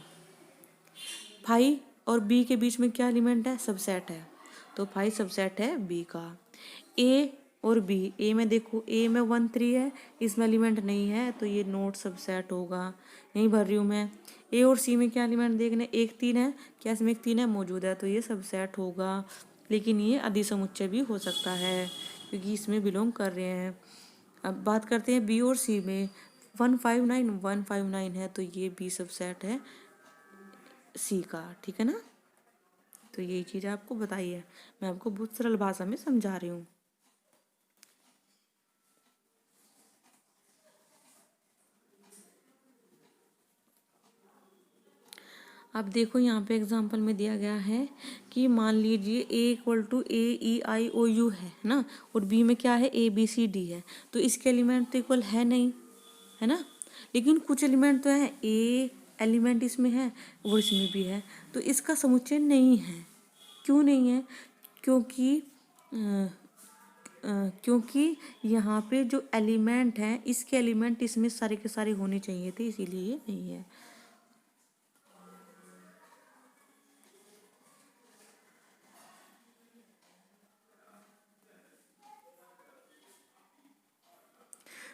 फाई और बी के बीच में क्या एलिमेंट है, सबसेट है, तो 5 सबसेट है बी का। ए और बी, ए में देखो ए में 1 3 है, इसमें एलिमेंट नहीं है तो ये नोट सबसेट होगा, यहीं भर रही हूँ मैं। ए और सी में क्या एलिमेंट देखने, 1 3 है, क्या इसमें 1 3 है मौजूद है तो ये सबसेट होगा। लेकिन ये अधिसमुच्चय भी हो सकता है क्योंकि इसमें बिलोंग कर रहे हैं। अब बात करते हैं बी और सी में, 159 है तो ये बी सबसेट है सी का, ठीक है ना। तो यही चीज़ आपको बताई है, मैं आपको बहुत सरल भाषा में समझा रही हूँ। अब देखो यहाँ पे एग्जाम्पल में दिया गया है कि मान लीजिए A equal to A E I O U है ना, और बी में क्या है ए बी सी डी है, तो इसके एलिमेंट तो इक्वल है नहीं, है ना। लेकिन कुछ एलिमेंट तो है, ए एलिमेंट इसमें है वो इसमें भी है, तो इसका समुच्चय नहीं है। क्यों नहीं है? क्योंकि क्योंकि यहाँ पे जो एलिमेंट हैं इसके एलिमेंट इसमें सारे के सारे होने चाहिए थे, इसीलिए ये नहीं है।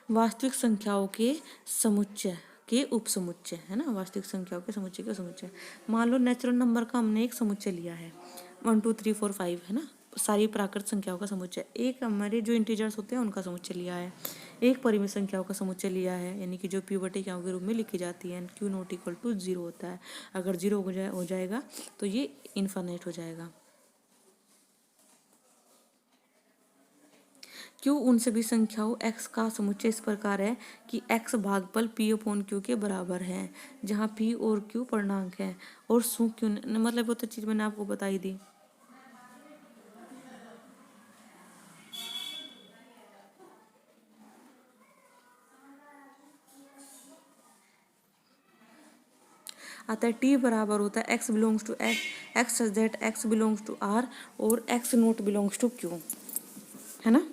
वास्तविक संख्याओं के समुच्चय के उपसमुच्चय, है ना, वास्तविक संख्याओं के समुच्चय के समुच्चय। मान लो नेचुरल नंबर का हमने एक समुच्चय लिया है 1 2 3 4 5, है ना, सारी प्राकृत संख्याओं का समुच्चय। एक हमारे जो इंटीजर्स होते हैं उनका समुच्चय लिया है। एक परिमित संख्याओं का समुच्चय लिया है, यानी कि जो पीवटिकाओं के रूप में लिखी जाती है, क्यू नॉट इक्वल टू 0 होता है। अगर 0 हो जाएगा तो ये इनफाइनाइट हो जाएगा। क्यों उन सभी संख्याओं x का समुच्चय इस प्रकार है कि x भागफल p अपॉन q के बराबर है, जहाँ p और q पूर्णांक है और सु q मतलब वो तो चीज़ मैंने आपको बताई दी। अतः t बराबर होता है x belongs to x such that x belongs to r और x not belongs to q, है ना।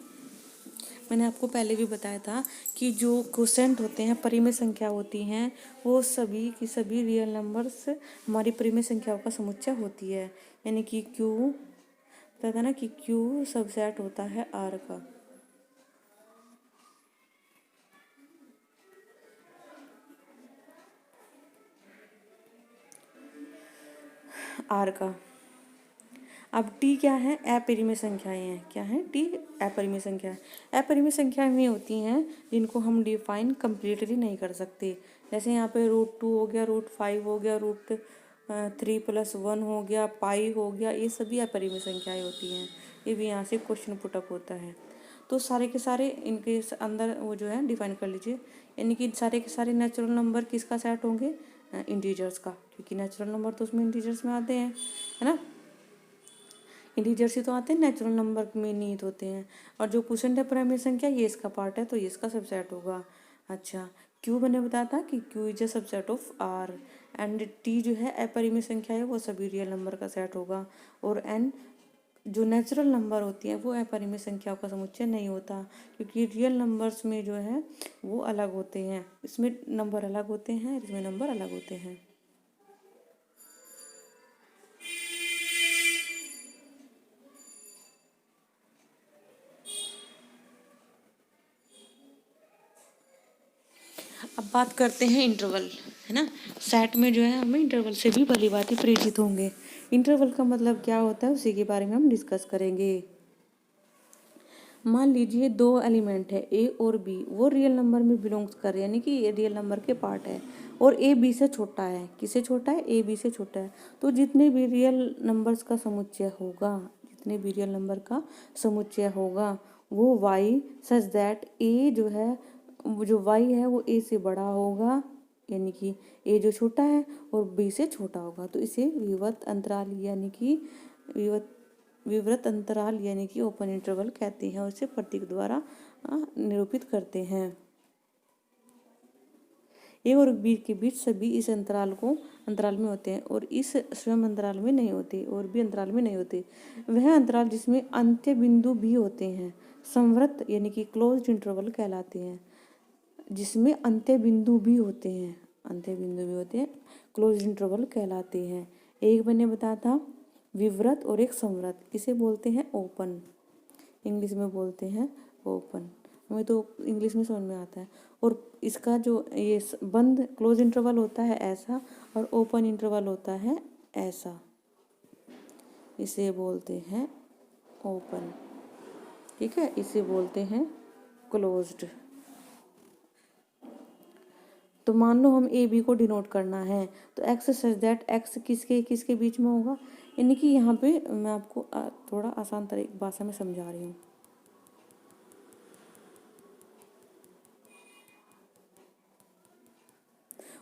मैंने आपको पहले भी बताया था कि जो क्वोशेंट होते हैं, परिमेय संख्या होती हैं, वो सभी की सभी रियल नंबर्स हमारी परिमेय संख्याओं का समुच्चय होती है। यानी कि Q बताया था ना कि Q सबसेट होता है R का। R का। अब T क्या है? अपरिमेय संख्याएं हैं। क्या है? T अपरिमेय संख्या है। अपरिमेय संख्याएं में होती हैं जिनको हम डिफाइन कम्प्लीटली नहीं कर सकते। जैसे यहाँ पे √2 हो गया, √5 हो गया, √3 + 1 हो गया, पाई हो गया, ये सभी अपरिमेय संख्याएं होती हैं। ये भी यहाँ से क्वेश्चन पुटअप होता है। तो सारे के सारे इनके अंदर वो जो है डिफाइन कर लीजिए। यानी कि सारे के सारे नेचुरल नंबर किसका सेट होंगे? इंटीजर्स का, क्योंकि नेचुरल नंबर तो उसमें इंटीजर्स में आते हैं, है ना। इंटीजर्स ही तो आते हैं, नेचुरल नंबर में निहित होते हैं। और जो क्वोशेंट है प्राइमरी संख्या, ये इसका पार्ट है तो ये इसका सबसेट होगा। अच्छा, क्यू मैंने बताया था कि Q is a subset of R. And T जो है अपरिमेय संख्या है, वो सभी रियल नंबर का सेट होगा। और एन जो नेचुरल नंबर होती हैं वो अपरिमेय संख्याओं का समुच्चय नहीं होता, क्योंकि रियल नंबर्स में जो है वो अलग होते हैं, इसमें नंबर अलग होते हैं, इसमें नंबर अलग होते हैं। अब बात करते हैं इंटरवल, है ना। सेट में जो है हमें इंटरवल से भी भली भांति परिचित होंगे। इंटरवल का मतलब क्या होता है उसी के बारे में हम डिस्कस करेंगे। मान लीजिए दो एलिमेंट है ए और बी, वो रियल नंबर में बिलोंग्स कर रहे हैं, यानी कि ये रियल नंबर के पार्ट है, और ए बी से छोटा है। किससे छोटा है? ए बी से छोटा है। तो जितने भी रियल नंबर्स का समुच्चय होगा, जितने भी रियल नंबर का समुच्चय होगा, वो वाई सच दैट ए जो है, जो वाई है वो ए से बड़ा होगा, यानी कि ए जो छोटा है और बी से छोटा होगा, तो इसे विवर्त अंतराल यानी कि विवृत अंतराल यानी कि ओपन इंटरवल कहते हैं, और इसे प्रतीक द्वारा निरूपित करते हैं। ए और बी के बीच सभी इस अंतराल में होते हैं, और इस स्वयं अंतराल में नहीं होते, और भी अंतराल में नहीं होते। वह अंतराल जिसमें अंत्य बिंदु भी होते हैं संवृत यानी कि क्लोज्ड इंटरवल कहलाते हैं। जिसमें अंत्य बिंदु भी होते हैं, क्लोज इंटरवल कहलाते हैं। एक मैंने बताया था विवृत और एक संवृत, इसे बोलते हैं ओपन, इंग्लिश में बोलते हैं ओपन। हमें तो इंग्लिश में समझ में आता है। और इसका जो ये बंद क्लोज इंटरवल होता है ऐसा, और ओपन इंटरवल होता है ऐसा, इसे बोलते हैं ओपन। ठीक है, इसे बोलते हैं क्लोज्ड। तो मान लो हम ए बी को डिनोट करना है, तो एक्स सच दैट एक्स किसके किसके बीच में होगा, यानी कि यहाँ पे मैं आपको थोड़ा आसान तरीके भाषा में समझा रही हूँ।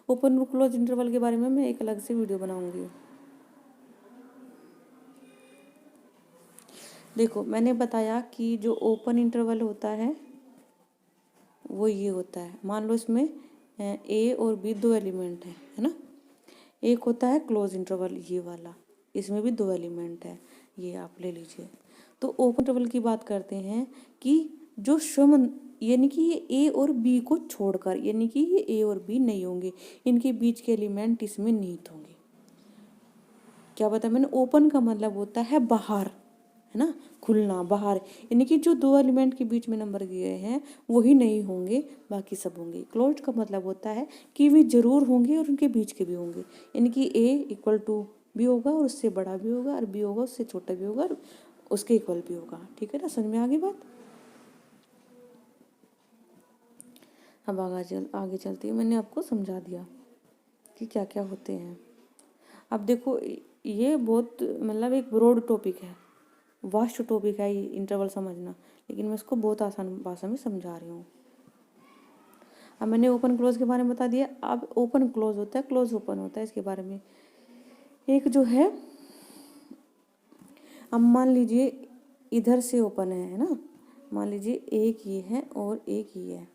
ओपन और क्लोज इंटरवल के बारे में मैं एक अलग से वीडियो बनाऊंगी। देखो, मैंने बताया कि जो ओपन इंटरवल होता है वो ये होता है, मान लो इसमें ए और बी दो एलिमेंट है ना। एक होता है क्लोज इंटरवल ये वाला, इसमें भी दो एलिमेंट है, ये आप ले लीजिए। तो ओपन इंटरवल की बात करते हैं कि जो सम, यानी कि ये ए और बी को छोड़कर, यानी कि ये ए और बी नहीं होंगे, इनके बीच के एलिमेंट इसमें निहित होंगे। क्या बताया मैंने, ओपन का मतलब होता है बाहर, है ना, खुलना, बाहर, यानी कि जो दो एलिमेंट के बीच में नंबर दिए हैं वही नहीं होंगे, बाकी सब होंगे। क्लोज्ड का मतलब होता है कि वे जरूर होंगे और उनके बीच के भी होंगे, यानी कि ए इक्वल टू बी होगा और उससे बड़ा भी होगा, और बी होगा उससे छोटा भी होगा और उसके इक्वल भी होगा। ठीक है ना, समझ में आ गई बात। अब आगे चलती है, मैंने आपको समझा दिया कि क्या क्या होते हैं। अब देखो, ये बहुत मतलब एक ब्रॉड टॉपिक है, वास्ट टॉपिक है ये इंटरवल समझना, लेकिन मैं इसको बहुत आसान भाषा में समझा रही हूँ। अब मैंने ओपन क्लोज के बारे में बता दिया। अब ओपन क्लोज होता है, क्लोज ओपन होता है, इसके बारे में एक जो है, अब मान लीजिए इधर से ओपन है ना, मान लीजिए एक ये है और एक ये है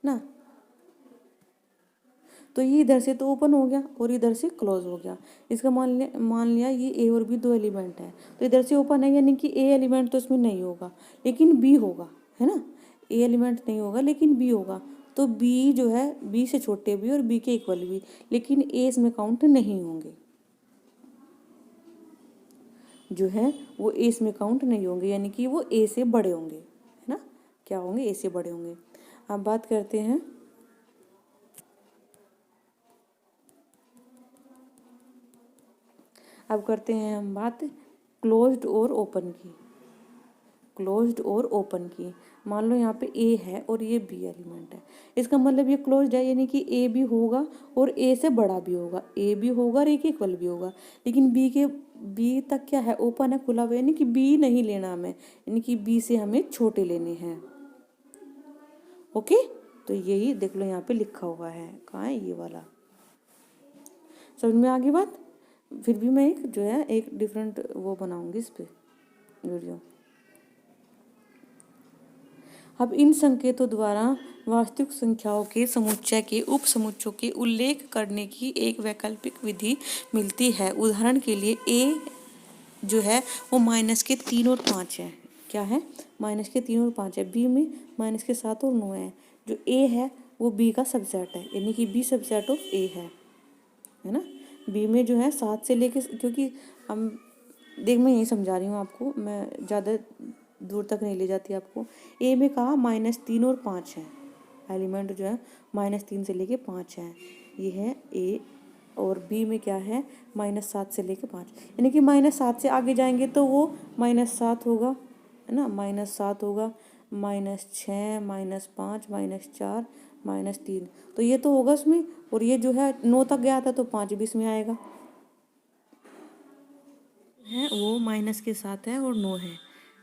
ना, तो ये इधर से तो ओपन हो गया और इधर से क्लोज हो गया। इसका मान लिया ये ए और बी दो एलिमेंट है, तो इधर से ओपन है, यानी कि ए एलिमेंट तो इसमें नहीं होगा लेकिन बी होगा, है ना। ए एलिमेंट नहीं होगा लेकिन बी होगा, तो बी जो है बी से छोटे भी और बी के इक्वल भी, लेकिन ए इसमें काउंट नहीं होंगे, जो है वो ए इसमें काउंट नहीं होंगे, यानी कि वो ए से बड़े होंगे, है ना। क्या होंगे, ए से बड़े होंगे। अब बात करते हैं, अब करते हैं हम बात क्लोज्ड और ओपन की। क्लोज्ड और ओपन की, मान लो यहाँ पे ए है और ये बी एलिमेंट है, इसका मतलब ये क्लोज्ड है, यानी कि ए भी होगा और ए से बड़ा भी होगा, ए भी होगा और ए के इक्वल भी होगा, लेकिन बी तक क्या है, ओपन है, खुला हुआ, यानी कि बी नहीं लेना हमें, यानी कि बी से हमें छोटे लेने हैं। ओके, तो यही देख लो यहाँ पे लिखा हुआ है, कहाँ है ये वाला, समझ में आ गई बात। फिर भी मैं एक जो है एक डिफरेंट वो बनाऊंगी इस पे वीडियो। अब इन संकेतों द्वारा वास्तविक संख्याओं के समुच्चय के उप समुच्चयों के उल्लेख करने की एक वैकल्पिक विधि मिलती है। उदाहरण के लिए ए जो है वो माइनस के 3 और 5 है, क्या है, माइनस के 3 और 5 है। बी में माइनस के 7 और 9 है। जो ए है वो बी का सबसेट है, यानी कि बी सबसेट ऑफ ए है ना। बी में जो है 7 से लेके, क्योंकि हम देख, मैं यही समझा रही हूँ आपको, मैं ज़्यादा दूर तक नहीं ले जाती आपको। ए में कहा -3 और 5 है, एलिमेंट जो है -3 से लेके 5 है, ये है ए। और बी में क्या है, -7 से लेके 5, यानी कि -7 से आगे जाएंगे तो वो -7 होगा, है ना, -7 होगा, -6, -5, -4, -3, तो ये तो होगा उसमें। और ये जो है 9 तक गया था तो 5 भी इसमें आएगा, है वो माइनस के साथ है और 9 है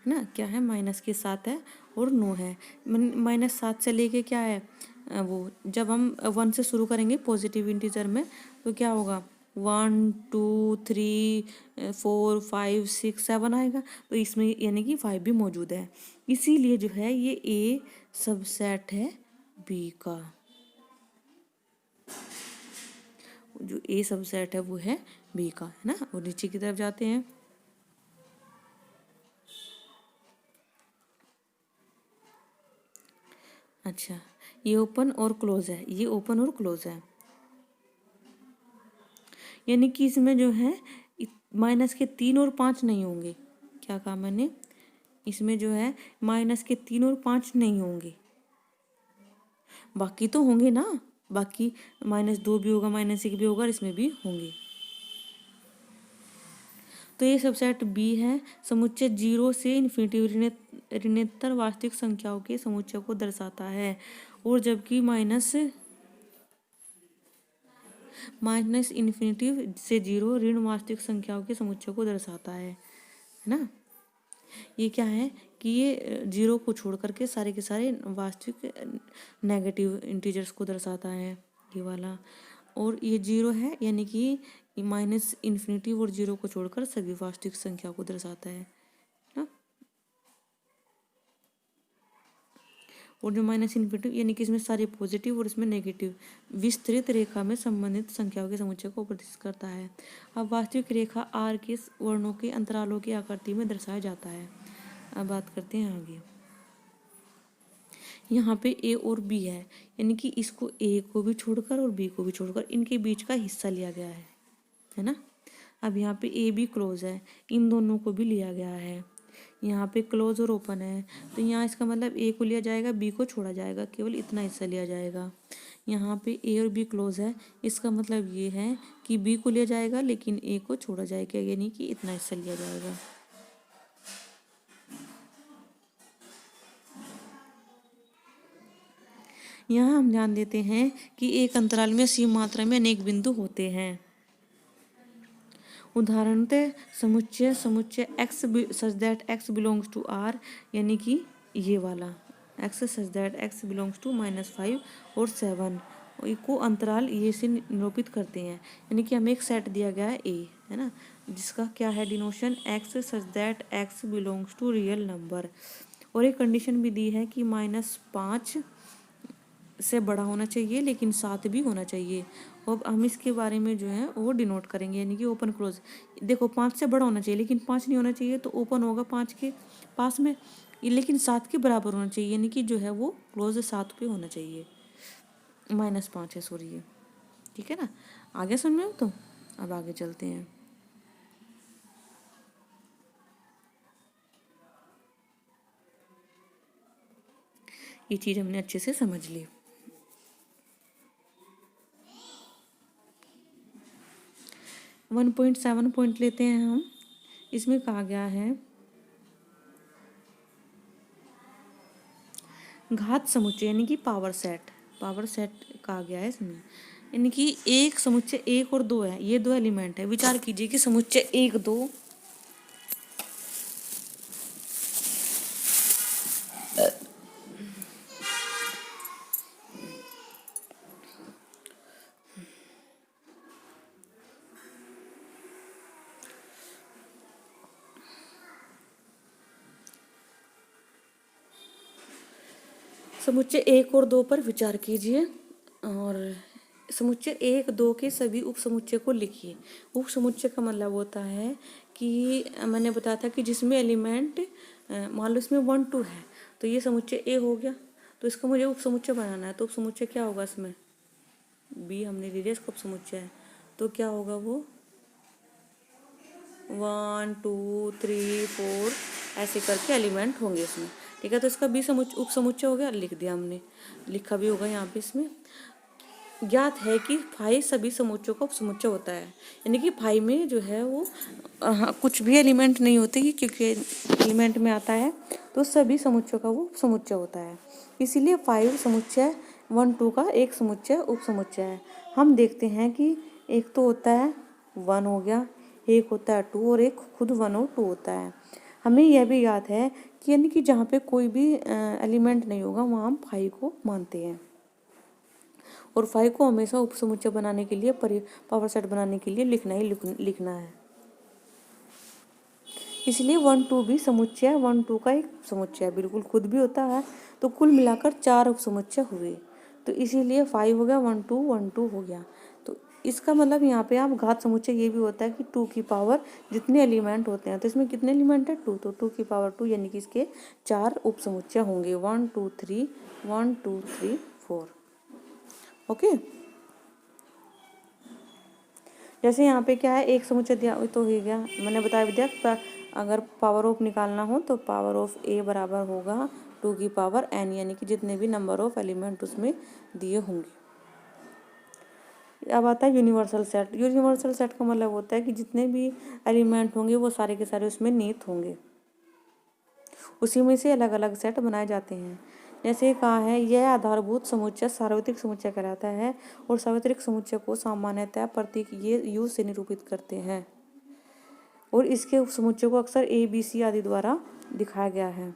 ना, क्या है, माइनस के साथ है और 9 है। -7 से लेके क्या है, वो जब हम 1 से शुरू करेंगे पॉजिटिव इंटीजर में तो क्या होगा, 1 2 3 4 5 6 7 आएगा, तो इसमें यानी कि 5 भी मौजूद है, इसीलिए जो है ये ए सबसेट है बी का। जो ए सबसेट है वो है बी का, है ना। और नीचे की तरफ जाते हैं, अच्छा, ये ओपन और क्लोज है, ये ओपन और क्लोज है, यानी कि इसमें जो है माइनस के 3 और 5 नहीं होंगे। क्या कहा मैंने? इसमें जो है माइनस के 3 और 5 नहीं होंगे, बाकी तो होंगे ना। बाकी -2 भी होगा, -1 भी होगा और इसमें भी होंगे। तो ये सबसेट बी है। समुच्चय 0 से इन्फिनिटी ऋणोत्तर वास्तविक संख्याओं के समुच्चय को दर्शाता है, और जबकि माइनस इन्फिनिटी से 0 ऋण वास्तविक संख्याओं के समुच्चय को दर्शाता है ना। ये क्या है कि ये 0 को छोड़ करके सारे के सारे वास्तविक नेगेटिव इंटीजर्स को दर्शाता है, ये वाला। और ये 0 है, यानी कि माइनस इन्फिनिटी और 0 को छोड़कर सभी वास्तविक संख्या को दर्शाता है ना। और जो माइनस इन्फिनिटी यानी कि इसमें सारे पॉजिटिव और इसमें नेगेटिव विस्तृत रेखा में संबंधित संख्याओं के समुच्चय को प्रदर्शित करता है। अब वास्तविक रेखा आर के वर्णों के अंतरालों की आकृति में दर्शाया जाता है। अब बात करते हैं आगे। यहाँ पे ए और बी है, यानी कि इसको ए को भी छोड़कर और बी को भी छोड़कर इनके बीच का हिस्सा लिया गया है ना। अब यहाँ पे ए बी क्लोज है, इन दोनों को भी लिया गया है। यहाँ पे क्लोज और ओपन है, तो यहाँ इसका मतलब ए को लिया जाएगा, बी को छोड़ा जाएगा, केवल इतना हिस्सा लिया जाएगा। यहाँ पे ए और बी क्लोज है, इसका मतलब ये है कि बी को लिया जाएगा लेकिन ए को छोड़ा जाएगा, यानी कि इतना हिस्सा लिया जाएगा। यहाँ हम ध्यान देते हैं कि एक अंतराल में असीम मात्रा में अनेक बिंदु होते हैं। उदाहरणतः समुच्चय x such that x belongs to r, यानी कि ये वाला x such that x belongs to -5 और 7 को अंतराल ये से निरूपित करते हैं। यानी कि हमें एक सेट दिया गया है a, है ना, जिसका क्या है denotation x such that x belongs to real number, और एक कंडीशन भी दी है कि -5 से बड़ा होना चाहिए लेकिन 7 भी होना चाहिए। अब हम इसके बारे में जो है वो डिनोट करेंगे, यानी कि ओपन क्लोज। देखो 5 से बड़ा होना चाहिए लेकिन 5 नहीं होना चाहिए, तो ओपन होगा 5 के पास में, लेकिन 7 के बराबर होना चाहिए, यानी कि जो है वो क्लोज 7 पे होना चाहिए। -5 है, सॉरी ये, ठीक है ना। आगे समझ में हो? तो अब आगे चलते हैं। ये चीज़ हमने अच्छे से समझ ली। 1.7 पॉइंट लेते हैं हम। इसमें कहा गया है घात समुच्चय, यानी कि पावर सेट कहा गया है इसमें। यानी कि एक समुच्चय 1 और 2 है, ये 2 एलिमेंट है। विचार कीजिए कि समुच्चय 1 2 समुच्चय 1 और 2 पर विचार कीजिए, और समुच्चय 1 2 के सभी उप समुच्चय को लिखिए। उप समुच्चय का मतलब होता है कि मैंने बताया था कि जिसमें एलिमेंट मान लो इसमें 1 2 है, तो ये समुच्चय ए हो गया, तो इसका मुझे उप समुच्चय बनाना है। तो उप समुच्चय क्या होगा? इसमें बी हमने ले लिया, इसका उप समुच्चय है, तो क्या होगा वो 1 2 3 4 ऐसे करके एलिमेंट होंगे इसमें, ठीक है। तो इसका बी उप समुच्चय हो गया, लिख दिया हमने, लिखा भी होगा यहाँ पे। इसमें ज्ञात है कि फाई सभी समुच्चयों का उपसमुच्चय होता है, यानी कि फाई में जो है वो कुछ भी एलिमेंट नहीं होते, कि क्योंकि एलिमेंट में आता है तो सभी समुच्चयों का वो उपसमुच्चय होता है। इसीलिए 5 समुच्चय 1 2 का एक समुच्चय उपसमुच्चय है। हम देखते हैं कि एक तो होता है 1 हो गया, एक होता है 2 और एक खुद 1 और 2 होता है। हमें यह भी याद है कि यानी कि जहाँ पे कोई भी एलिमेंट नहीं होगा वहाँ हम 5 को मानते हैं, और 5 को हमेशा उपसमुच्चय बनाने के लिए पावर सेट बनाने के लिए लिखना है। इसलिए 1 2 भी समुच्चय 1 2 का एक समुच्चय बिल्कुल खुद भी होता है। तो कुल मिलाकर 4 उपसमुच्चय हुए, तो इसीलिए 5 हो गया, 1 2 हो गया। तो इसका मतलब यहाँ पे आप घात समुच्चय ये भी होता है कि 2 की पावर जितने एलिमेंट होते हैं, तो इसमें कितने एलिमेंट है 2, तो 2 की पावर 2, यानी कि इसके 4 उपसमुच्चय होंगे, 1 2 3 1 2 3 4। ओके। जैसे यहाँ पे क्या है, एक समुच्चय दिया तो हो गया, मैंने बताया विद्या अगर पावर ऑफ निकालना हो तो पावर ऑफ ए बराबर होगा 2 की पावर n, यानी कि जितने भी नंबर ऑफ एलिमेंट उसमें दिए होंगे। अब आता है यूनिवर्सल सेट। यूनिवर्सल सेट का मतलब होता है कि जितने भी एलिमेंट होंगे वो सारे के सारे उसमें निहित होंगे, उसी में से अलग अलग सेट बनाए जाते हैं। जैसे कहा है, यह आधारभूत समुच्चय सार्वत्रिक समुच्चय कहलाता है और सार्वत्रिक समुच्चय को सामान्यतः प्रतीक ये यू से निरूपित करते हैं और इसके उपसमुच्चय को अक्सर ए बी सी आदि द्वारा दिखाया गया है।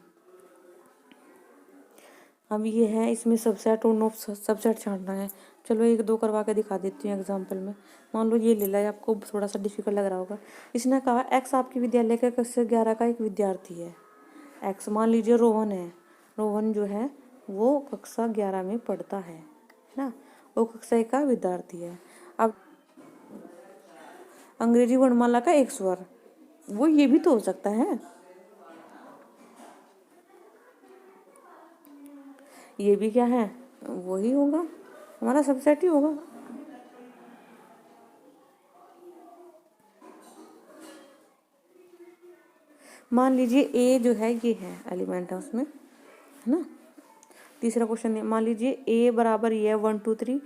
अब ये है, इसमें सबसेट और नॉन सबसेट छांटना है। चलो एक दो करवा के दिखा देती हूँ एग्जाम्पल में। मान लो ये ले ला, आपको थोड़ा सा डिफिकल्ट लग रहा होगा। इसने कहा एक्स आपके विद्यालय का कक्षा 11 का एक विद्यार्थी है। एक्स मान लीजिए रोहन है, रोहन जो है वो कक्षा 11 में पढ़ता है ना, वो कक्षा 1 का विद्यार्थी है। अब अंग्रेजी वर्णमाला का एक स्वर, वो ये भी तो हो सकता है, ये भी क्या है, वही होगा, हमारा सबसेट ही होगा। मान लीजिए ए जो है ये है एलिमेंट है उसमें, है ना। तीसरा क्वेश्चन है, मान लीजिए ए बराबर ये है 1 2 3,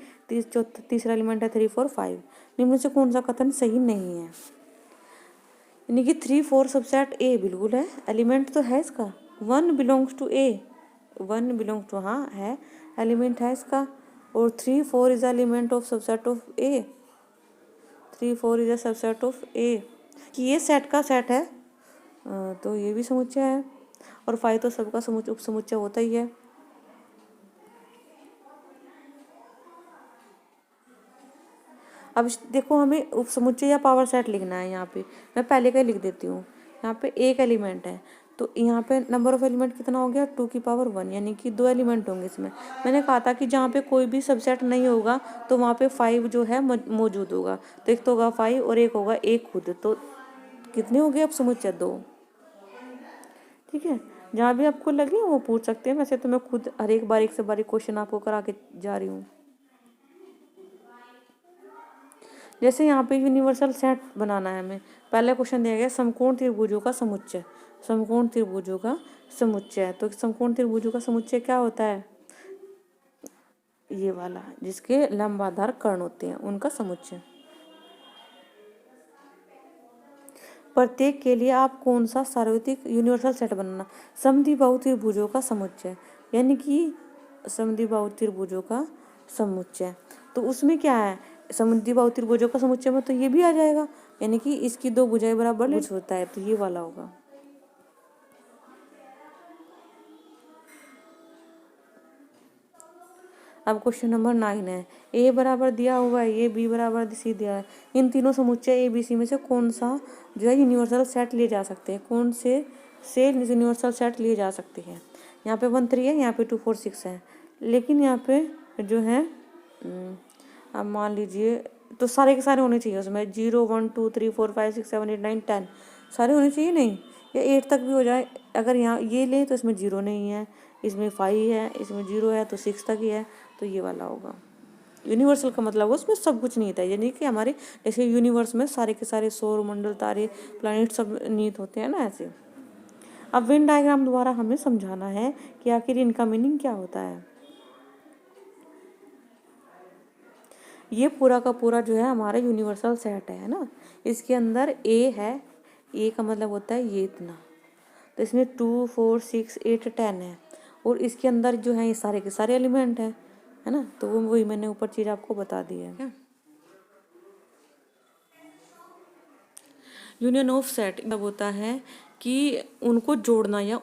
तीसरा एलिमेंट है 3 4 5। निम्न से कौन सा कथन सही नहीं है? यानी कि 3 4 सबसेट ए बिल्कुल है, एलिमेंट तो है इसका। 1 belongs to A, 1 belongs to, हाँ है, एलिमेंट है इसका। और 3 4 is element of subset of A, 3 4 is a subset of A, कि ये सेट का सेट है, तो ये भी समुच्चय है। और 5 तो सबका उपसमुच्चय होता ही है। अब देखो, हमें उपसमुच्चय या पावर सेट लिखना है। यहाँ पे मैं पहले का ही लिख देती हूँ। यहाँ पे एक एलिमेंट है तो यहाँ पे नंबर ऑफ एलिमेंट कितना हो गया, 2 की पावर 1, यानी कि 2 एलिमेंट होंगे इसमें। मैंने कहा था कि जहाँ पे कोई भी सबसेट नहीं होगा तो वहाँ पे 5 जो है मौजूद होगा। तो एक तो होगा 5 और एक होगा एक खुद, तो कितने हो गए उपसमुच्चय, 2। ठीक है, जहाँ भी आपको लगे वो पूछ सकते हैं। वैसे तो मैं खुद हर एक बारीक से बारीक क्वेश्चन आपको करा के जा रही हूँ। जैसे यहाँ पे यूनिवर्सल सेट बनाना है हमें। पहला क्वेश्चन दिया गया समकोण त्रिभुजों का समुच्चय, समकोण त्रिभुजों का समुच्चय। तो समकोण त्रिभुजों का समुच्चय क्या होता है, ये वाला जिसके लंबाधार कर्ण होते हैं उनका समुच्चय। प्रत्येक के लिए आप कौन सा सार्वत्रिक यूनिवर्सल सेट बनाना, समद्विबाहु त्रिभुजों का समुच्चय, यानी कि समद्विबाहु त्रिभुजों का समुच्चय। तो उसमें क्या है, समद्विबाहु त्रिभुजों का समुच्चय में तो ये भी आ जाएगा, यानी कि इसकी 2 भुजाएं बराबर होता है, तो ये वाला होगा। अब क्वेश्चन नंबर 9 है, ए बराबर दिया हुआ है, ये बी बराबर सी दिया है। इन तीनों समुच्चय ए बी सी में से कौन सा जो है यूनिवर्सल सेट लिए जा सकते हैं, कौन से यूनिवर्सल सेट लिए जा सकते हैं। यहाँ पे 1 3 है, यहाँ पे 2 4 6 है, लेकिन यहाँ पे जो है अब मान लीजिए तो सारे के सारे होने चाहिए उसमें, 0 1 2 3 4 5 6 7 8 9 10 सारे होने चाहिए, नहीं या 8 तक भी हो जाए। अगर यहाँ ये ले तो इसमें 0 नहीं है, इसमें 5 है, इसमें 0 है, तो 6 तक ही है, तो ये वाला होगा। यूनिवर्सल का मतलब उसमें सब कुछ निहित है, यानी कि हमारे जैसे यूनिवर्स में सारे के सारे सौर मंडल, तारे, प्लैनेट सब निहित होते हैं ना, ऐसे। अब वेन डायग्राम द्वारा हमें समझाना है कि आखिर इनका मीनिंग क्या होता है। ये पूरा का पूरा जो है हमारा यूनिवर्सल सेट है ना। इसके अंदर ए है, ए का मतलब होता है ये इतना, तो इसमें 2 4 6 8 10 है, और इसके अंदर जो है ये सारे के सारे एलिमेंट है ना। तो वो वही मैंने ऊपर चीज आपको बता दी है क्या। यूनियन ऑफ सेट मतलब होता है कि उनको जोड़ना, या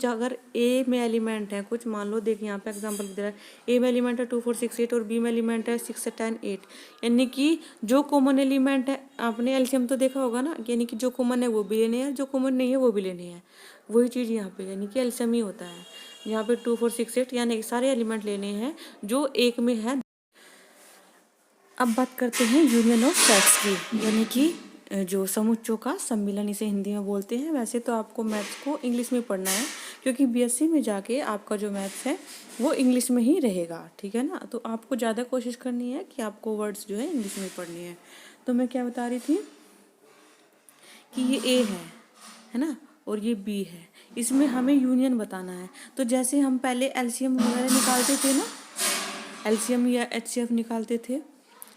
अगर ए में एलिमेंट है कुछ, मान लो देखिए यहाँ पे एग्जांपल दे रहा है, ए में एलिमेंट है 2 4 6 8 और बी में एलिमेंट है 6 10 8, यानी कि जो कॉमन एलिमेंट है, आपने एलसीएम तो देखा होगा ना, यानी कि जो कॉमन है वो भी लेने हैं, जो कॉमन नहीं है वो भी लेने हैं, वही चीज़ यहाँ पे, यानी कि एलसीएम ही होता है। यहाँ पे 2 4 6 8 यानी सारे एलिमेंट लेने हैं जो एक में है। अब बात करते हैं यूनियन ऑफ सेट्स की, यानी कि जो समुच्चयों का सम्मिलन इसे हिंदी में बोलते हैं। वैसे तो आपको मैथ्स को इंग्लिश में पढ़ना है, क्योंकि बीएससी में जाके आपका जो मैथ्स है वो इंग्लिश में ही रहेगा, ठीक है ना। तो आपको ज़्यादा कोशिश करनी है कि आपको वर्ड्स जो है इंग्लिश में पढ़नी है। तो मैं क्या बता रही थी कि ये ए है ना, और ये बी है, इसमें हमें यूनियन बताना है। तो जैसे हम पहले एलसीएम वगैरह निकालते थे ना, एलसीएम या एचसीएफ निकालते थे,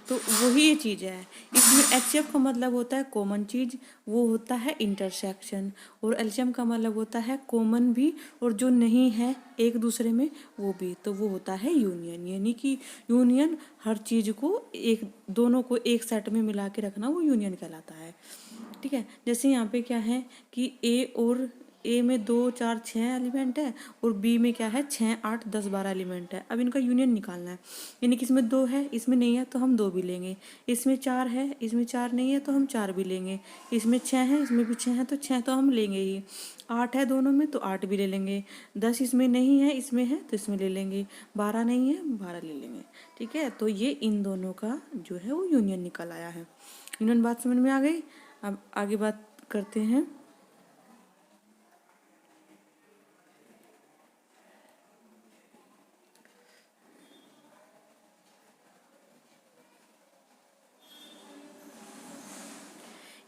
तो वही ये चीज़ है। इसमें एचसीएफ का मतलब होता है कॉमन चीज़, वो होता है इंटरसेक्शन, और एलसीएम का मतलब होता है कॉमन भी और जो नहीं है एक दूसरे में वो भी, तो वो होता है यूनियन। यानी कि यूनियन हर चीज़ को एक दोनों को एक सेट में मिला के रखना, वो यूनियन कहलाता है। ठीक है, जैसे यहाँ पे क्या है कि ए में 2 4 6 एलिमेंट है, और बी में क्या है 6 8 10 12 एलिमेंट है। अब इनका यूनियन निकालना है, यानी कि इसमें 2 है, इसमें नहीं है तो हम 2 भी लेंगे, इसमें 4 है, इसमें 4 नहीं है तो हम 4 भी लेंगे, इसमें 6 है, इसमें भी 6 है तो 6 तो हम लेंगे ही, 8 है दोनों में तो 8 भी ले लेंगे, 10 इसमें नहीं है, इसमें है तो इसमें ले लेंगे, 12 नहीं है 12 ले लेंगे। ठीक है, तो ये इन दोनों का जो है वो यूनियन निकल आया है। यूनियन बात समझ में आ गई। अब आगे बात करते हैं।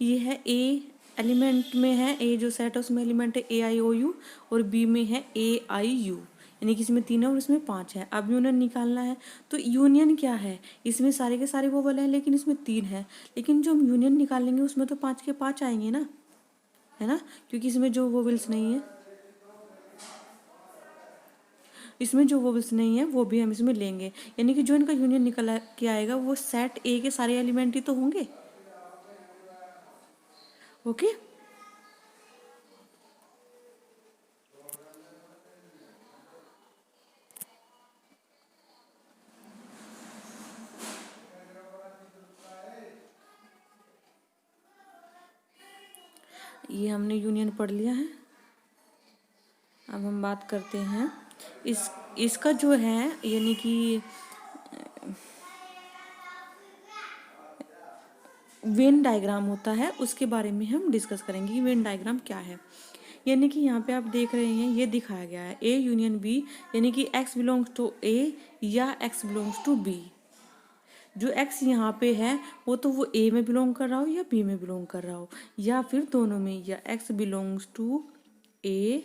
ये है ए एलिमेंट में है, ए जो सेट है उसमें एलिमेंट है ए आई ओ यू, और बी में है ए आई यू, यानी कि इसमें 3 है और इसमें 5 है। अब यूनियन निकालना है, तो यूनियन क्या है, इसमें सारे के सारे वोवल हैं लेकिन इसमें 3 है, लेकिन जो हम यूनियन निकालेंगे उसमें तो 5 के 5 आएंगे ना, है ना, क्योंकि इसमें जो वोवल्स नहीं है, इसमें जो वोवल्स नहीं है वो भी हम इसमें लेंगे, यानी कि जो इनका यूनियन निकल के आएगा वो सेट ए के सारे एलिमेंट ही तो होंगे। ओके, ये हमने यूनियन पढ़ लिया है। अब हम बात करते हैं इसका जो है, यानी कि वेन डायग्राम होता है, उसके बारे में हम डिस्कस करेंगे कि वेन डायग्राम क्या है। यानी कि यहाँ पे आप देख रहे हैं ये दिखाया गया है ए यूनियन बी, यानी कि एक्स बिलोंग्स टू ए या एक्स बिलोंग्स टू बी। जो एक्स यहाँ पे है वो तो वो ए में बिलोंग कर रहा हो या बी में बिलोंग कर रहा हो, या फिर दोनों में, या X belongs to A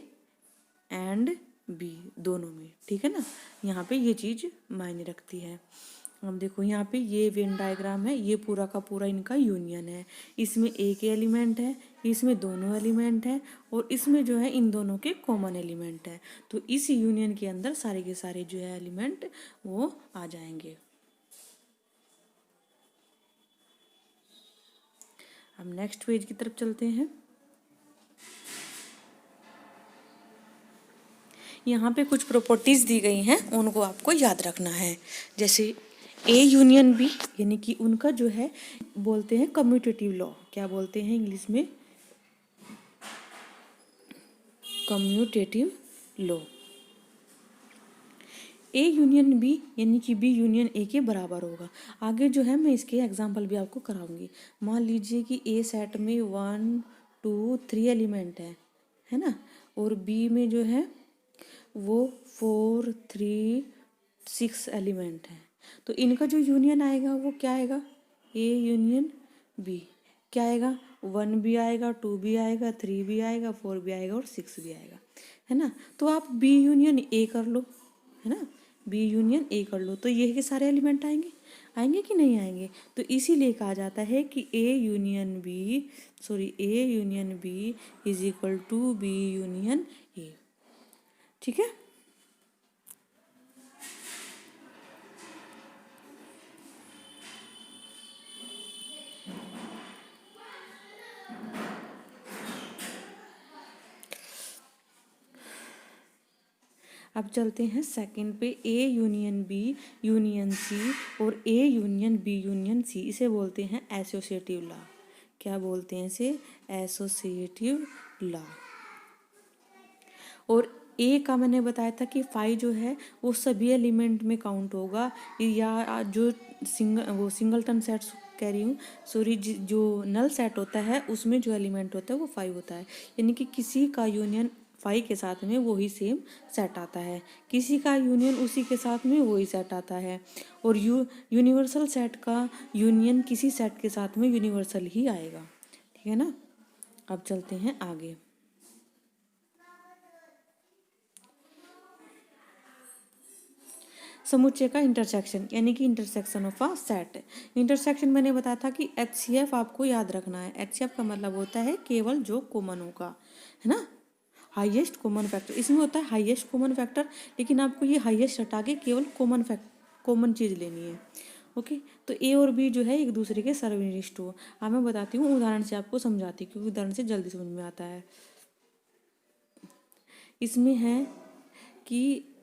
and B, दोनों में। ठीक है ना, यहाँ पे ये चीज़ मायने रखती है। अब देखो यहाँ पे ये वेन डायग्राम है, ये पूरा का पूरा इनका यूनियन है। इसमें एक एलिमेंट है, इसमें दोनों एलिमेंट है, और इसमें जो है इन दोनों के कॉमन एलिमेंट है। तो इस यूनियन के अंदर सारे के सारे जो है एलिमेंट वो आ जाएंगे। अब नेक्स्ट पेज की तरफ चलते हैं। यहाँ पे कुछ प्रॉपर्टीज दी गई हैं, उनको आपको याद रखना है। जैसे ए यूनियन बी, यानी कि उनका जो है बोलते हैं कम्यूटेटिव लॉ। क्या बोलते हैं इंग्लिश में? Commutative law. A union B, यानी कि बी यूनियन ए के बराबर होगा। आगे जो है मैं इसके एग्जाम्पल भी आपको कराऊंगी। मान लीजिए कि ए सेट में 1 2 3 एलिमेंट है ना, और बी में जो है वो 4 3 6 एलिमेंट है। तो इनका जो यूनियन आएगा वो क्या आएगा? ए यूनियन बी क्या आएगा? 1 भी आएगा, 2 भी आएगा, 3 भी आएगा, 4 भी आएगा और 6 भी आएगा, है ना। तो आप बी यूनियन ए कर लो, है ना, बी यूनियन ए कर लो, तो ये के सारे एलिमेंट आएंगे, आएंगे कि नहीं आएंगे? तो इसीलिए कहा जाता है कि A union B is equal to B union A. ठीक है, अब चलते हैं सेकंड पे। A union B union C और A union B union C, इसे बोलते हैं एसोसिएटिव लॉ। क्या बोलते हैं इसे? Associative law. और ए का मैंने बताया था कि फाइव जो है वो सभी एलिमेंट में काउंट होगा, या जो सिंगलटन सेट कह रही हूँ, सॉरी, जो नल सेट होता है उसमें जो एलिमेंट होता है वो 5 होता है, यानी कि किसी का यूनियन फाई के साथ में वही सेम सेट आता है, किसी का यूनियन उसी के साथ में वही सेट आता है, और यूनिवर्सल सेट का यूनियन किसी सेट के साथ में यूनिवर्सल ही आएगा। ठीक है ना। अब चलते हैं आगे। समुच्चय का इंटरसेक्शन यानी कि intersection of a set. Intersection मैंने बताया था कि HCF आपको याद रखना है। HCF का मतलब होता है केवल जो कॉमन होगा, है ना, हाईएस्ट कॉमन फैक्टर। इसमें होता है हाईएस्ट कॉमन फैक्टर, लेकिन आपको ये हाईएस्ट हटा के केवल कॉमन चीज़ लेनी है। ओके, तो ए और बी जो है एक दूसरे के सर्वनिष्ठ हो। अब मैं बताती हूँ उदाहरण से, आपको समझाती हूँ क्योंकि उदाहरण से जल्दी समझ में आता है। इसमें है कि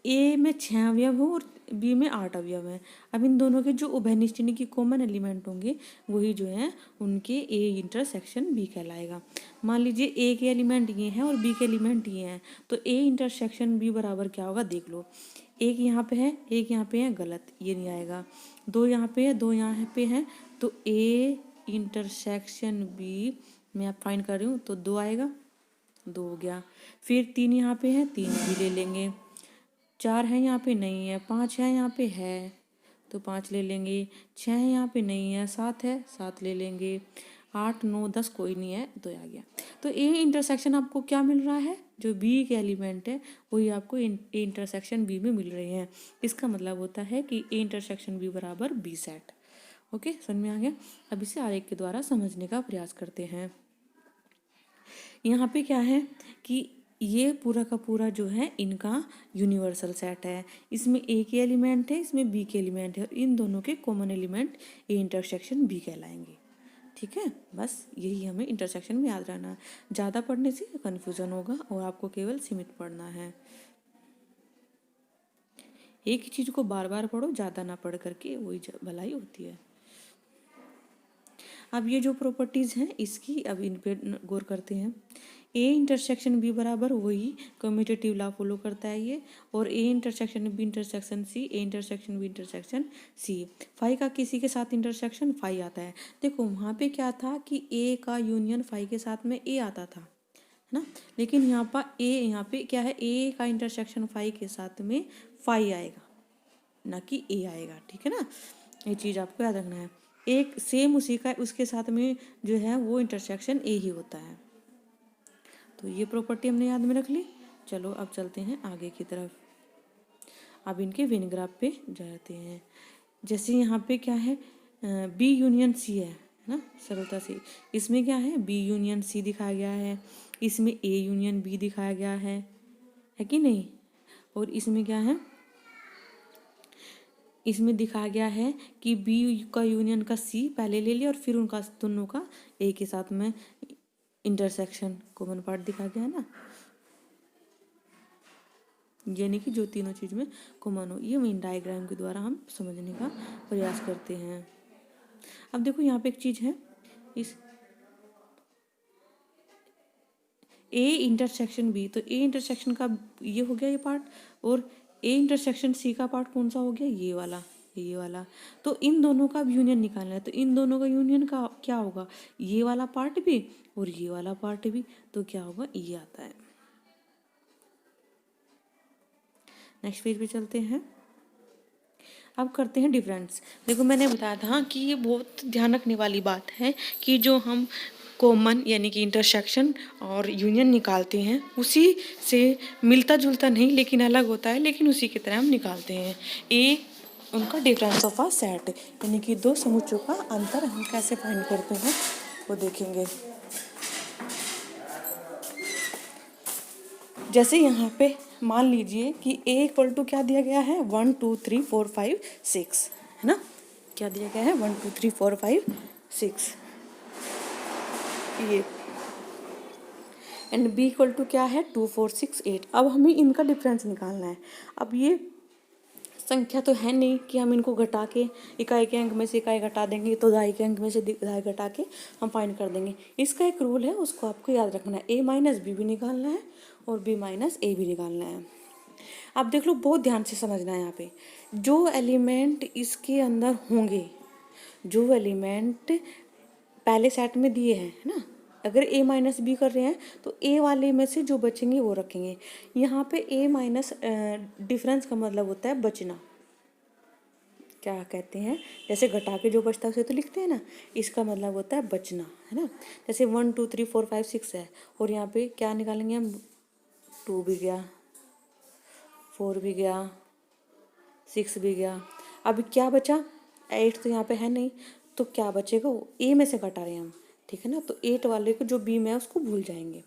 ए में 6 अवयव हो और बी में 8 अवयव हैं। अब इन दोनों के जो उभयनिष्ठ यानी कि कॉमन एलिमेंट होंगे वही जो है उनके ए इंटरसेक्शन बी कहलाएगा। मान लीजिए ए के एलिमेंट ये हैं और बी के एलिमेंट ये हैं, तो ए इंटरसेक्शन बी बराबर क्या होगा देख लो। एक यहाँ पे है, एक यहाँ पे है, गलत, ये नहीं आएगा। 2 यहाँ पे है, 2 यहाँ पे है, तो ए इंटरसेक्शन बी मैं आप फाइंड कर रही हूँ तो 2 आएगा, 2 हो गया। फिर 3 यहाँ पे है, 3 भी ले लेंगे। 4 है यहाँ पे, नहीं है। 5 है यहाँ पे, है तो 5 ले लेंगे। 6 है यहाँ पे, नहीं है। 7 है, 7 ले लेंगे। 8 9 10 कोई नहीं है, 2 आ गया। तो ए इंटरसेक्शन आपको क्या मिल रहा है, जो बी के एलिमेंट है वही आपको ए इंटरसेक्शन बी में मिल रहे हैं। इसका मतलब होता है कि ए इंटरसेक्शन बी बराबर बी सेट। ओके, समझ में आ गया। अब इसे आरेख के द्वारा समझने का प्रयास करते हैं। यहाँ पे क्या है कि ये पूरा का पूरा जो है इनका यूनिवर्सल सेट है। इसमें ए के एलिमेंट है, इसमें बी के एलिमेंट है, और इन दोनों के common element A intersection B कहलाएंगे। ठीक है, बस यही हमें इंटरसेक्शन में याद रहना है। ज़्यादा पढ़ने से कन्फ्यूज़न होगा और आपको केवल सीमित पढ़ना है। एक ही चीज़ को बार बार पढ़ो, ज़्यादा ना पढ़ करके वही भलाई होती है। अब ये जो प्रॉपर्टीज़ हैं इसकी अब इन पे गौर करते हैं। ए इंटरसेक्शन बी बराबर वही कम्यूटेटिव लॉ फॉलो करता है ये, और A intersection B intersection C, A intersection B intersection C. Phi का किसी के साथ इंटरसेक्शन फाई आता है। देखो वहाँ पे क्या था कि ए का यूनियन फाई के साथ में ए आता था, है ना, लेकिन यहाँ पे क्या है, ए का इंटरसेक्शन फाई के साथ में फाई आएगा, ना कि ए आएगा। ठीक है ना, ये चीज़ आपको याद रखना है। एक सेम उसी का उसके साथ में जो है वो इंटरसेक्शन ए ही होता है। तो ये प्रॉपर्टी हमने याद में रख ली। चलो अब चलते हैं आगे की तरफ। अब इनके वेन ग्राफ पे जाते हैं। जैसे यहाँ पे क्या है, बी यूनियन सी है ना, सरलता से इसमें क्या है, बी यूनियन सी दिखाया गया है, इसमें ए यूनियन बी दिखाया गया है कि नहीं, और इसमें क्या है, इसमें दिखाया गया है कि बी का यूनियन का सी पहले ले लिया और फिर उनका दोनों का ए के साथ में इंटरसेक्शन कॉमन पार्ट दिखाया गया है ना, यानी कि जो तीनों चीज़ में कॉमन हो। ये मेन डायग्राम के द्वारा हम समझने का प्रयास करते हैं। अब देखो यहाँ पे एक चीज़ है, इस ए इंटरसेक्शन बी, तो ए इंटरसेक्शन का ये हो गया ये पार्ट, और ए इंटरसेक्शन सी का पार्ट कौन सा हो गया, ये वाला। तो इन दोनों का यूनियन निकालना है, तो इन दोनों का यूनियन का क्या होगा, ये वाला पार्ट भी और ये वाला पार्ट भी, तो क्या होगा, ये आता है। नेक्स्ट पेज पे चलते हैं। अब करते हैं डिफरेंस। देखो मैंने बताया था कि ये बहुत ध्यान रखने वाली बात है कि जो हम कॉमन यानी कि इंटरसेक्शन और यूनियन निकालते हैं उसी से मिलता जुलता नहीं लेकिन अलग होता है, लेकिन उसी की तरह हम निकालते हैं। ए उनका डिफरेंस ऑफ अ सेट यानी कि दो समुच्चयों का अंतर हम कैसे फाइंड करते हैं वो देखेंगे। जैसे यहाँ पे मान लीजिए कि ए इक्वल टू क्या दिया गया है, 1 2 3 4 5 6, है ना, क्या दिया गया है, 1 2 3 4 5 6 ये, एंड बी इक्वल टू क्या है, 2 4 6 8। अब हमें इनका डिफरेंस निकालना है। अब ये संख्या तो है नहीं कि हम इनको घटा के इकाई के अंक में से इकाई घटा देंगे तो दहाई के अंक में से दहाई घटा के हम फाइंड कर देंगे। इसका एक रूल है, उसको आपको याद रखना है। ए माइनस बी भी निकालना है और बी माइनस ए भी निकालना है। अब देख लो, बहुत ध्यान से समझना है। यहाँ पे जो एलिमेंट इसके अंदर होंगे, जो एलिमेंट पहले सेट में दिए हैं ना, अगर a माइनस बी कर रहे हैं तो a वाले में से जो बचेंगे वो रखेंगे। यहाँ पे a माइनस डिफरेंस का मतलब होता है बचना, क्या कहते हैं, जैसे घटा के जो बचता है उसे तो लिखते हैं ना, इसका मतलब होता है बचना, है ना। जैसे 1 2 3 4 5 6 है और यहाँ पे क्या निकालेंगे हम, 2 भी गया, 4 भी गया, 6 भी गया। अब क्या बचा, 8 तो यहाँ पे है नहीं, तो क्या बचेगा, वो ए में से घटा रहे हैं हम, ठीक है ना। तो 8 वाले को जो बी में है उसको भूल जाएंगे।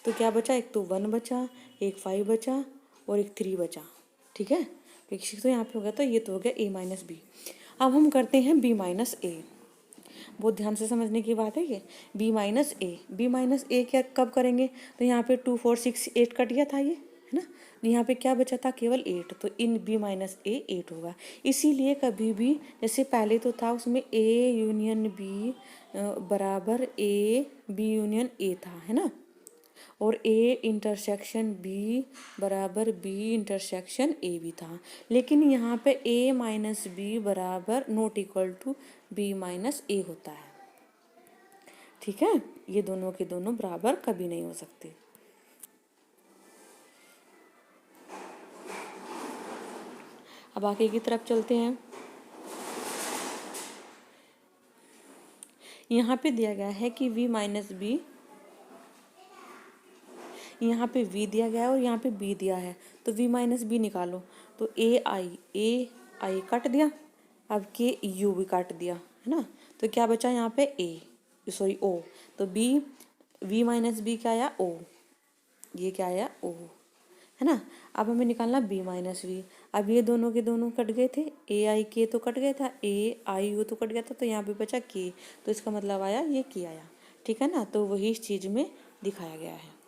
तो क्या बचा, एक तो 1 बचा, एक 5 बचा और एक 3 बचा, ठीक है। तो यहाँ पे हो गया, तो ये तो हो गया ए माइनस बी। अब हम करते हैं बी माइनस ए। बहुत ध्यान से समझने की बात है ये, बी माइनस ए। बी माइनस ए क्या कब करेंगे, तो यहाँ पे 2 4 6 8 कट गया था ये, है ना। यहाँ पे क्या बचा था, केवल 8, तो इन बी माइनस ए 8 होगा। इसीलिए कभी भी, जैसे पहले तो था उसमें ए यूनियन बी बराबर ए बी यूनियन ए था, है ना, और ए इंटरसेक्शन बी बराबर बी इंटरसेक्शन ए भी था। लेकिन यहाँ पे ए माइनस बी बराबर not equal to B minus A होता है, ठीक है। ये दोनों के दोनों बराबर कभी नहीं हो सकते। अब आगे की तरफ चलते हैं। यहाँ पे दिया गया है कि v माइनस बी, यहाँ पे v दिया गया है और यहाँ पे b दिया है, तो v माइनस बी निकालो। तो ए आई काट दिया, अब के यू भी काट दिया, है ना। तो क्या बचा यहाँ पे ओ, तो v माइनस बी क्या आया, ओ, ये क्या आया, ओ, है ना। अब हमें निकालना b माइनस वी। अब ये दोनों के दोनों कट गए थे, ए आई के तो कट गया था, ए आई यू तो कट गया था, तो यहाँ पे बचा के, तो इसका मतलब आया ये के आया, ठीक है ना। तो वही इस चीज़ में दिखाया गया है।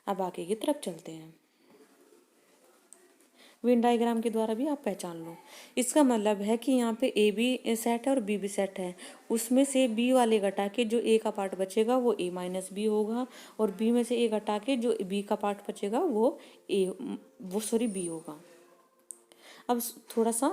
अब आगे की तरफ चलते हैं। वेन डायग्राम के द्वारा भी आप पहचान लो। इसका मतलब है कि यहाँ पे ए भी सेट है और बी भी सेट है, उसमें से बी वाले घटा के जो ए का पार्ट बचेगा वो ए माइनस बी होगा, और बी में से ए घटा के जो बी का पार्ट बचेगा वो बी होगा। अब थोड़ा सा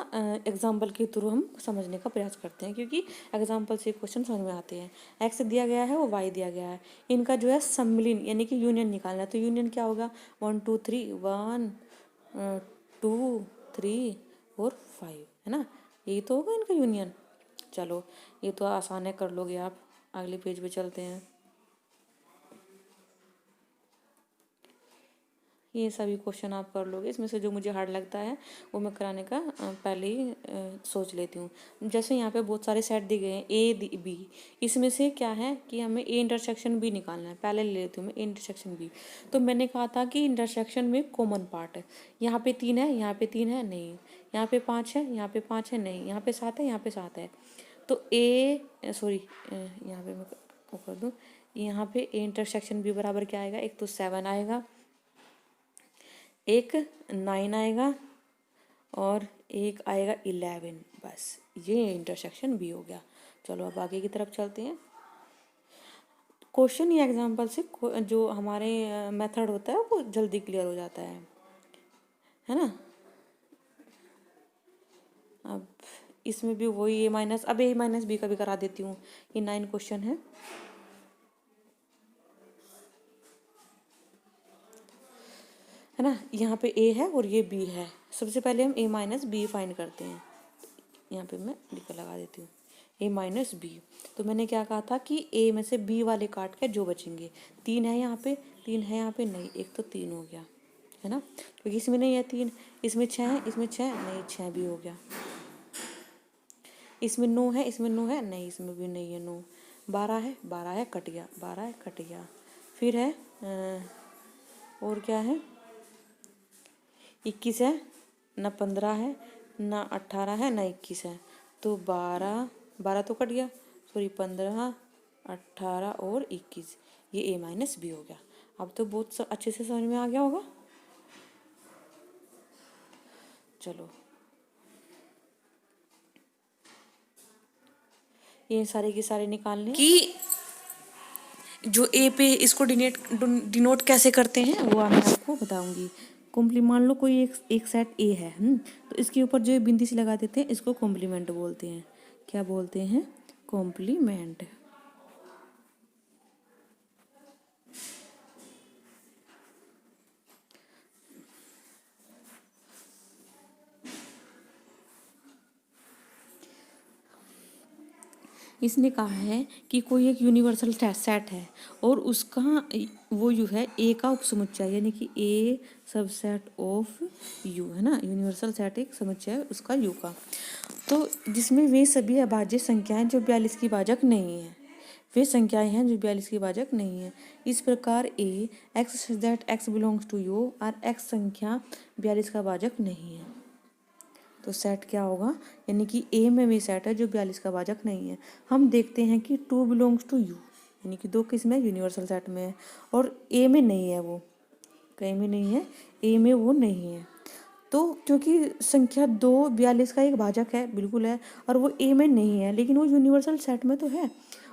एग्जाम्पल के थ्रू हम समझने का प्रयास करते हैं, क्योंकि एग्जाम्पल से क्वेश्चन समझ में आते हैं। एक्स दिया गया है और वाई दिया गया है, इनका जो है सम्मिलन यानी कि यूनियन निकालना है। तो यूनियन क्या होगा, 1 2 3 1 2 3 और 5, है ना, यही तो होगा इनका यूनियन। चलो ये तो आसान है, कर लोगे आप। अगले पेज पे चलते हैं। ये सभी क्वेश्चन आप कर लोगे, इसमें से जो मुझे हार्ड लगता है वो मैं कराने का पहले ही सोच लेती हूँ। जैसे यहाँ पे बहुत सारे सेट दिए गए हैं ए बी, इसमें से क्या है कि हमें ए इंटरसेक्शन बी निकालना है। पहले ले लेती हूँ मैं ए इंटरसेक्शन बी। तो मैंने कहा था कि इंटरसेक्शन में कॉमन पार्ट है, यहाँ पे 3 है, यहाँ पे 3 है नहीं, यहाँ पे 5 है, यहाँ पे 5 है नहीं, यहाँ पे 7 है, यहाँ पे 7 है। तो यहाँ पे मैं वो कर दूँ, यहाँ पे ए इंटरसेक्शन बी बराबर क्या आएगा, एक तो 7 आएगा, एक 9 आएगा और एक आएगा 11, बस ये इंटरसेक्शन बी हो गया। चलो अब आगे की तरफ चलते हैं। क्वेश्चन या एग्जांपल से जो हमारे मेथड होता है वो जल्दी क्लियर हो जाता है ना। अब इसमें भी वही ए माइनस बी का भी करा देती हूँ। ये 9 क्वेश्चन है ना। यहाँ पे ए है और ये बी है। सबसे पहले हम ए माइनस बी फाइंड करते हैं। यहाँ पे मैं लिख लगा देती हूँ ए माइनस बी। तो मैंने क्या कहा था कि ए में से बी वाले काट के जो बचेंगे, 3 है यहाँ पे, 3 है यहाँ पे नहीं, एक तो 3 हो गया, है ना, क्योंकि इसमें नहीं है 3, इसमें 6 है, इसमें 6 नहीं, 6 भी हो गया। इसमें 9 है, इसमें 9 है नहीं, इसमें भी नहीं है 9। 12 है कट गया, 12 है कट गया। फिर है और क्या है, 21 है ना, 15 है ना, 18 है ना, 21 है। तो 12 तो कट गया, सॉरी 15 18 और 21, ये ए माइनस बी हो गया। अब तो बहुत अच्छे से समझ में आ गया होगा। चलो ये सारे के सारे निकालने कि जो ए पे इसको डिनोट कैसे करते हैं वो मैं आपको बताऊंगी। मान लो कोई एक सेट ए है, तो इसके ऊपर जो बिंदी से लगा देते हैं इसको कॉम्प्लीमेंट बोलते हैं। क्या बोलते हैं, कॉम्प्लीमेंट। इसने कहा है कि कोई एक यूनिवर्सल सेट है और उसका वो यू है ए का उपसमुच्चय, यानी कि ए सबसेट ऑफ यू है ना। यूनिवर्सल सेट एक समुच्चय है उसका यू का, तो जिसमें वे सभी अभाज्य संख्याएं जो 42 की भाजक नहीं है, वे संख्याएं हैं जो 42 की भाजक नहीं है। इस प्रकार A x that x belongs to U और एक्स संख्या 42 का भाजक नहीं है। तो सेट क्या होगा, यानी कि ए में भी सेट है जो 42 का भाजक नहीं है। हम देखते हैं कि 2 बिलोंग्स टू यू, यानी कि 2 किस में, यूनिवर्सल सेट में है, और ए में नहीं है, वो कहीं में नहीं है, ए में वो नहीं है। तो क्योंकि संख्या 2 42 का एक भाजक है, बिल्कुल है, और वो ए में नहीं है, लेकिन वो यूनिवर्सल सेट में तो है।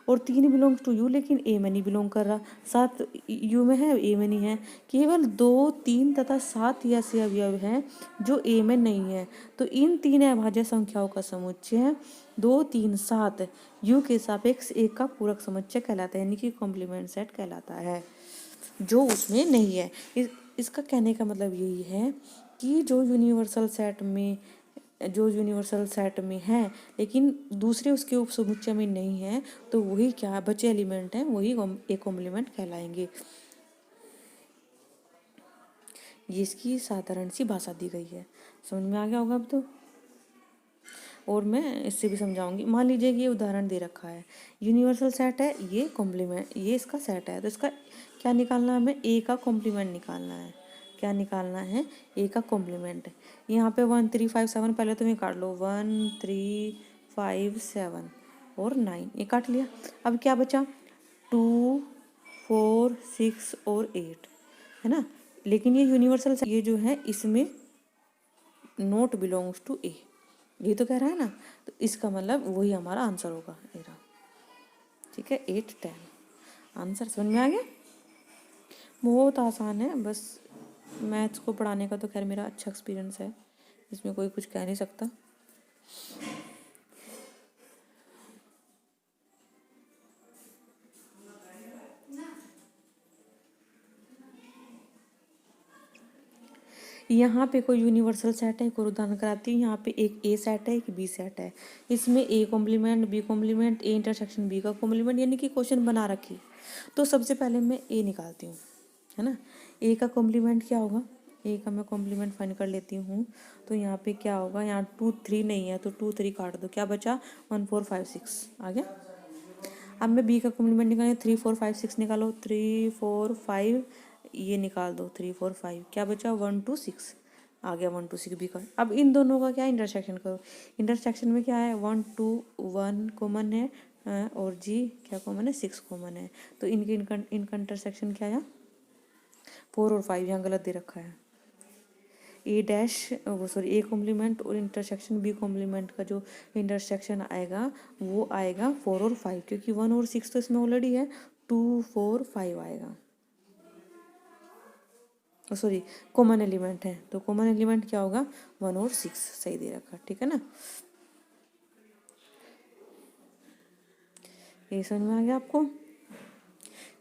और 3 बिलोंग्स टू यू, लेकिन ए में नहीं बिलोंग कर रहा। 7 यू में है, ए में नहीं है। केवल 2, 3 तथा 7 ऐसे अवयव हैं जो ए में नहीं है। तो इन 3 अभाज्य संख्याओं का समुच्चय 2, 3, 7 यू के सापेक्ष एक का पूरक समुच्चय कहलाता है, यानी कि कॉम्प्लीमेंट सेट कहलाता है, जो उसमें नहीं है। इसका कहने का मतलब यही है कि जो यूनिवर्सल सेट में है लेकिन दूसरे उसके उपसमुच्चय में नहीं है, तो वही क्या बचे एलिमेंट हैं, वही एक कॉम्प्लीमेंट कहलाएंगे। ये इसकी साधारण सी भाषा दी गई है, समझ में आ गया होगा अब तो। और मैं इससे भी समझाऊंगी। मान लीजिए कि ये उदाहरण दे रखा है, यूनिवर्सल सेट है, ये कॉम्प्लीमेंट, ये इसका सेट है, तो इसका क्या निकालना है, हमें ए का कॉम्प्लीमेंट निकालना है। क्या निकालना है, ए का कॉम्प्लीमेंट। यहाँ पे 1 3 5 7 पहले तुम्हें काट लो, 1 3 5 7 और 9, ये काट लिया। अब क्या बचा, 2 4 6 और 8 है ना। लेकिन ये यूनिवर्सल, ये जो है इसमें नॉट बिलोंग्स टू ए, ये तो कह रहा है ना, तो इसका मतलब वही हमारा आंसर होगा एरा। ठीक है, 8 10 आंसर समझ में आ गया। बहुत आसान है, बस मैथ्स को पढ़ाने का तो खैर मेरा अच्छा एक्सपीरियंस है, इसमें कोई कुछ कह नहीं सकता। यहाँ पे कोई यूनिवर्सल सेट है, एक और उदाहरण कराती हूँ। यहाँ पे एक ए सेट है, एक बी सेट है, इसमें A complement B complement A intersection B का कॉम्प्लीमेंट, यानी कि क्वेश्चन बना रखी। तो सबसे पहले मैं ए निकालती हूँ, है ना। ए का कॉम्प्लीमेंट क्या होगा, ए का मैं कॉम्प्लीमेंट फाइंड कर लेती हूँ। तो यहाँ पे क्या होगा, यहाँ 2 3 नहीं है, तो 2 3 काट दो, क्या बचा 1 4 5 6 आ गया। अब मैं बी का कॉम्प्लीमेंट निकालें, 3 4 5 6 निकालो, 3 4 5 ये निकाल दो, 3 4 5 क्या बचा 1 2 6 आ गया, 1 2 6 बी का। अब इन दोनों का क्या इंटरसेक्शन करो, इंटरसेक्शन में क्या है 1 2 1 कॉमन है, और जी क्या कॉमन है 6 कॉमन है, तो इनका इंटरसेक्शन क्या है 4 और 5, यहाँ गलत दे रखा है। ए डैश वो सॉरी ए कॉम्प्लीमेंट और इंटरसेक्शन बी कॉम्प्लीमेंट का जो इंटरसेक्शन आएगा वो आएगा 4 और 5, क्योंकि 1 और 6 तो इसमें ऑलरेडी है, 2 4 5 आएगा, सॉरी कॉमन एलिमेंट है, तो कॉमन एलिमेंट क्या होगा 1 और 6 सही दे रखा, ठीक है ना। ये समझ में आ गया आपको।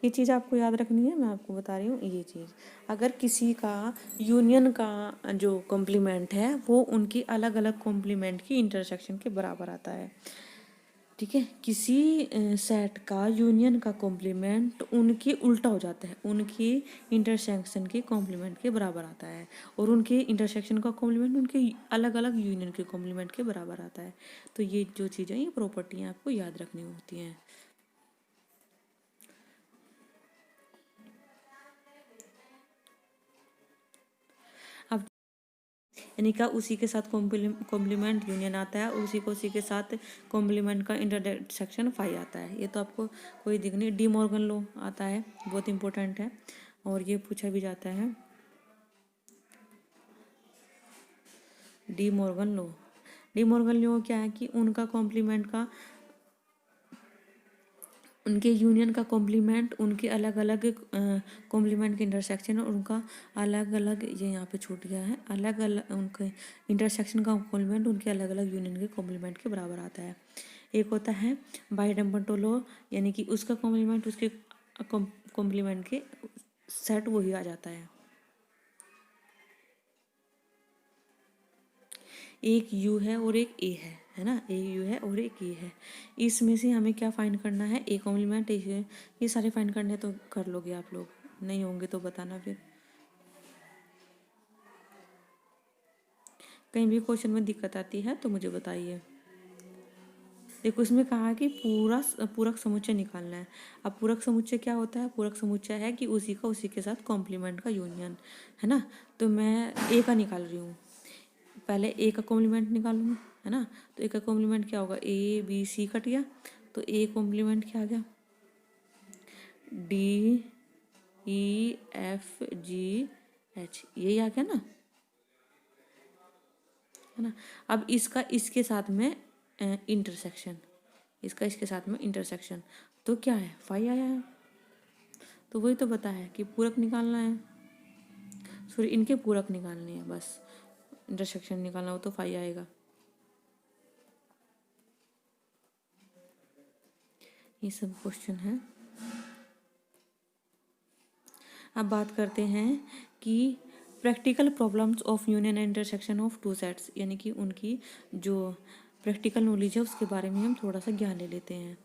ये चीज़ आपको याद रखनी है, मैं आपको बता रही हूँ ये चीज़। अगर किसी का यूनियन का जो कॉम्प्लीमेंट है वो उनकी अलग अलग कॉम्प्लीमेंट की इंटरसेक्शन के बराबर आता है, ठीक है। किसी सेट का यूनियन का कॉम्प्लीमेंट उनके उल्टा हो जाता है, उनकी इंटरसेक्शन के कॉम्प्लीमेंट के बराबर आता है, और उनके इंटरसेक्शन का कॉम्प्लीमेंट उनके अलग अलग यूनियन के कॉम्प्लीमेंट के बराबर आता है। तो ये जो चीज़ें ये प्रॉपर्टियाँ आपको याद रखनी होती हैं। अब यानी क्या उसी के साथ कॉम्प्लीमेंट यूनियन आता है, उसी के साथ कॉम्प्लीमेंट का इंटरसेक्शन फाई आता है। ये तो आपको कोई दिख नहीं, डी मॉर्गन लॉ आता है, बहुत इंपॉर्टेंट है और ये पूछा भी जाता है। डी मॉर्गन लॉ क्या है कि उनका कॉम्प्लीमेंट का, उनके यूनियन का कॉम्प्लीमेंट उनके अलग अलग कॉम्प्लीमेंट के इंटरसेक्शन और उनका अलग अलग, ये यहाँ पे छूट गया है, अलग अलग उनके इंटरसेक्शन का कॉम्प्लीमेंट उनके अलग अलग यूनियन के कॉम्प्लीमेंट के बराबर आता है। एक होता है बाइडेम्पटो लॉ, यानी कि उसका कॉम्प्लीमेंट उसके कॉम्प्लीमेंट के सेट वही आ जाता है। एक यू है और एक ए है, है ना, ए यू है और एक ये है। इसमें से हमें क्या फाइंड करना है, ए कॉम्प्लीमेंट, ये सारे फाइंड करने तो कर लोगे आप लोग, नहीं होंगे तो बताना फिर। कहीं भी क्वेश्चन में दिक्कत आती है तो मुझे बताइए। देखो इसमें कहा है कि पूरक समुच्चय निकालना है। अब पूरक समुच्चय क्या होता है, पूरक समुच्चय है कि उसी का उसी के साथ कॉम्प्लीमेंट का यूनियन, है ना। तो मैं ए का निकाल रही हूँ, पहले ए का कॉम्प्लीमेंट निकालूंगी, है ना। तो ए का कॉम्प्लीमेंट क्या होगा, ए बी सी कट गया, तो ए कॉम्प्लीमेंट क्या आ गया, D E F G H, यही आ गया ना, है ना। अब इसका इसके साथ में इंटरसेक्शन, इसका इसके साथ में इंटरसेक्शन, तो क्या है, फाई आया है। तो वही तो बता है कि पूरक निकालना है, सॉरी इनके पूरक निकालने हैं, बस इंटरसेक्शन निकालना हो तो फाई आएगा। ये सब क्वेश्चन है। अब बात करते हैं कि practical problems of union and intersection of two sets, यानी कि उनकी जो प्रैक्टिकल नॉलेज है उसके बारे में हम थोड़ा सा ज्ञान ले लेते हैं।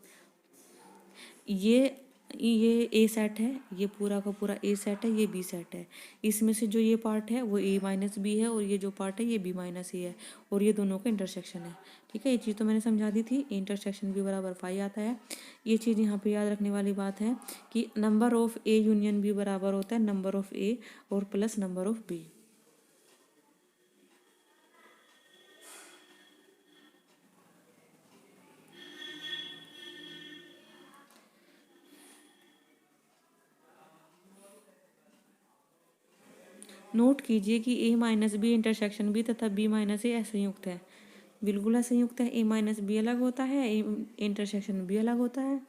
ये ए सेट है, ये पूरा का पूरा ए सेट है, ये बी सेट है। इसमें से जो ये पार्ट है वो ए माइनस बी है, और ये जो पार्ट है ये बी माइनस ए है, और ये दोनों का इंटरसेक्शन है। ठीक है, ये चीज़ तो मैंने समझा दी थी, इंटरसेक्शन बी बराबर फाई आता है। ये चीज़ यहाँ पे याद रखने वाली बात है कि number of A union B बराबर होता है नंबर ऑफ ए और plus number of B. Note कीजिए कि A minus B intersection B तथा बी माइनस ए असंयुक्त है। बिल्कुल असंयुक्त है, ए माइनस बी अलग होता है, ए इंटरसेक्शन बी अलग होता है,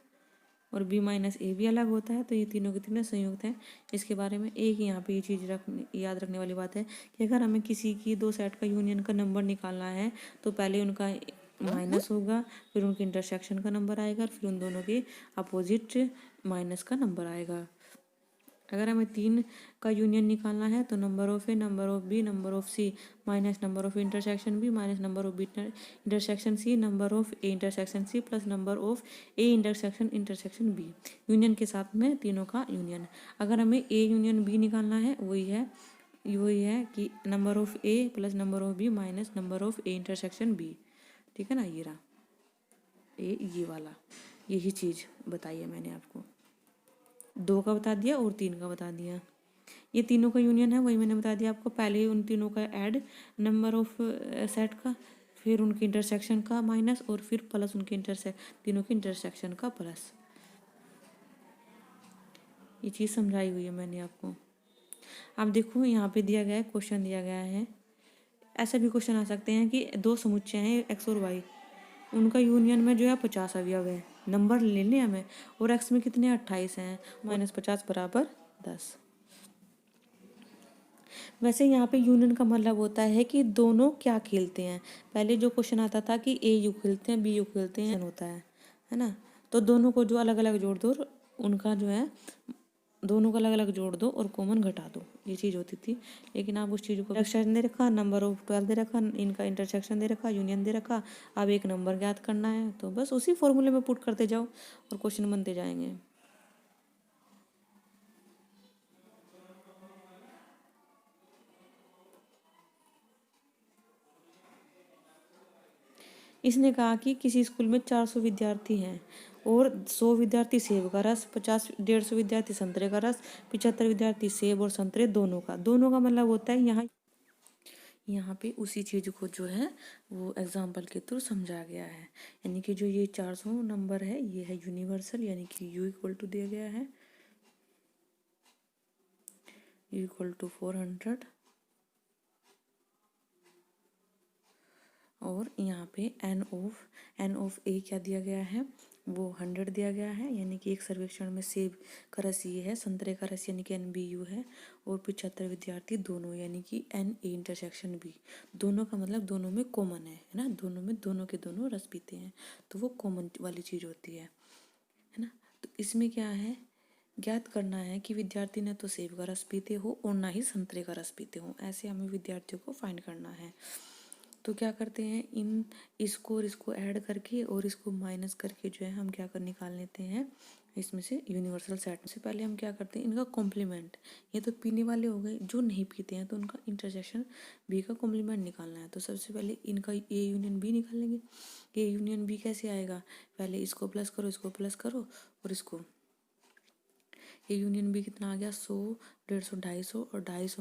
और बी माइनस ए भी अलग होता है। तो ये तीनों के तीनों संयुक्त हैं। इसके बारे में एक यहाँ पे ये चीज़ याद रखने वाली बात है कि अगर हमें किसी की दो सेट का यूनियन का नंबर निकालना है तो पहले उनका माइनस होगा, फिर उनके इंटरसेक्शन का नंबर आएगा, फिर उन दोनों के अपोजिट माइनस का नंबर आएगा। अगर हमें तीन का यूनियन निकालना है तो number of A, number of B, number of C minus number of intersection B minus number of B intersection C, number of A intersection C plus number of A intersection B, union के साथ में तीनों का union. अगर हमें ए union B निकालना है वही है कि number of A plus number of B minus number of A intersection B. ठीक है ना, ये रहा ये वाला, यही चीज़ बताई है मैंने आपको। दो का बता दिया और तीन का बता दिया। ये तीनों का यूनियन है, वही मैंने बता दिया आपको। पहले उन तीनों का ऐड नंबर ऑफ सेट का, फिर उनके इंटरसेक्शन का माइनस, और फिर प्लस उनके तीनों के इंटरसेक्शन का प्लस। ये चीज़ समझाई हुई है मैंने आपको। अब देखो यहाँ पे दिया गया है, क्वेश्चन दिया गया है। ऐसे भी क्वेश्चन आ सकते हैं कि दो समुच्चय हैं एक्स और वाई, उनका यूनियन में जो है 50 अवयव है, नंबर लेने हमें, और एक्स में कितने 28 हैं, माइनस 50 बराबर 10। वैसे यहाँ पे यूनियन का मतलब होता है कि दोनों क्या खेलते हैं। पहले जो क्वेश्चन आता था कि ए यू खेलते हैं, बी यू खेलते हैं, होता है ना। तो दोनों को जो अलग अलग जोड़ दो, उनका जो है दोनों को अलग अलग जोड़ दो और कॉमन घटा दो, ये चीज़ होती थी। लेकिन आप उस चीज़ को इंटरसेक्शन दे रखा, नंबर ऑफ 12 दे रखा, इनका इंटरसेक्शन दे रखा, यूनियन दे रखा, अब एक नंबर ज्ञात करना है, तो बस उसी फॉर्मूले में पुट करते जाओ और क्वेश्चन बनते जाएंगे। इसने कहा कि किसी स्कूल में 400 विद्यार्थी हैं और 100 विद्यार्थी सेब का रस, 150 विद्यार्थी संतरे का रस, 75 विद्यार्थी सेब और संतरे दोनों का मतलब होता है यहाँ पे उसी चीज़ को जो है वो एग्जाम्पल के थ्रू समझा गया है। यानी कि जो ये 400 नंबर है ये है यूनिवर्सल, यानी कि U इक्वल टू दिया गया है, U इक्वल टू 400, और यहाँ पे एन ऑफ ए क्या दिया गया है, वो 100 दिया गया है। यानी कि एक सर्वेक्षण में सेब का रस ये है, संतरे का रस यानी कि NBU है, और 75 विद्यार्थी दोनों यानी कि NA इंटरसेक्शन बी। दोनों का मतलब दोनों में कॉमन है ना, दोनों में दोनों के दोनों रस पीते हैं, तो वो कॉमन वाली चीज़ होती है ना। तो इसमें क्या है, ज्ञात करना है कि विद्यार्थी ने तो सेब का रस पीते हो और ना ही संतरे का रस पीते हो, ऐसे हमें विद्यार्थियों को फाइंड करना है। तो क्या करते हैं, इन इसको और इसको ऐड करके और इसको माइनस करके जो है हम क्या कर निकाल लेते हैं इसमें से यूनिवर्सल सेट से। पहले हम क्या करते हैं, इनका कॉम्प्लीमेंट, ये तो पीने वाले हो गए, जो नहीं पीते हैं तो उनका इंटरसेक्शन बी का कॉम्प्लीमेंट निकालना है। तो सबसे पहले इनका ए यूनियन बी निकालेंगे। ए यूनियन बी कैसे आएगा, पहले इसको प्लस करो, इसको प्लस करो और इसको, ए यूनियन बी कितना आ गया 100, 150, 250 और 250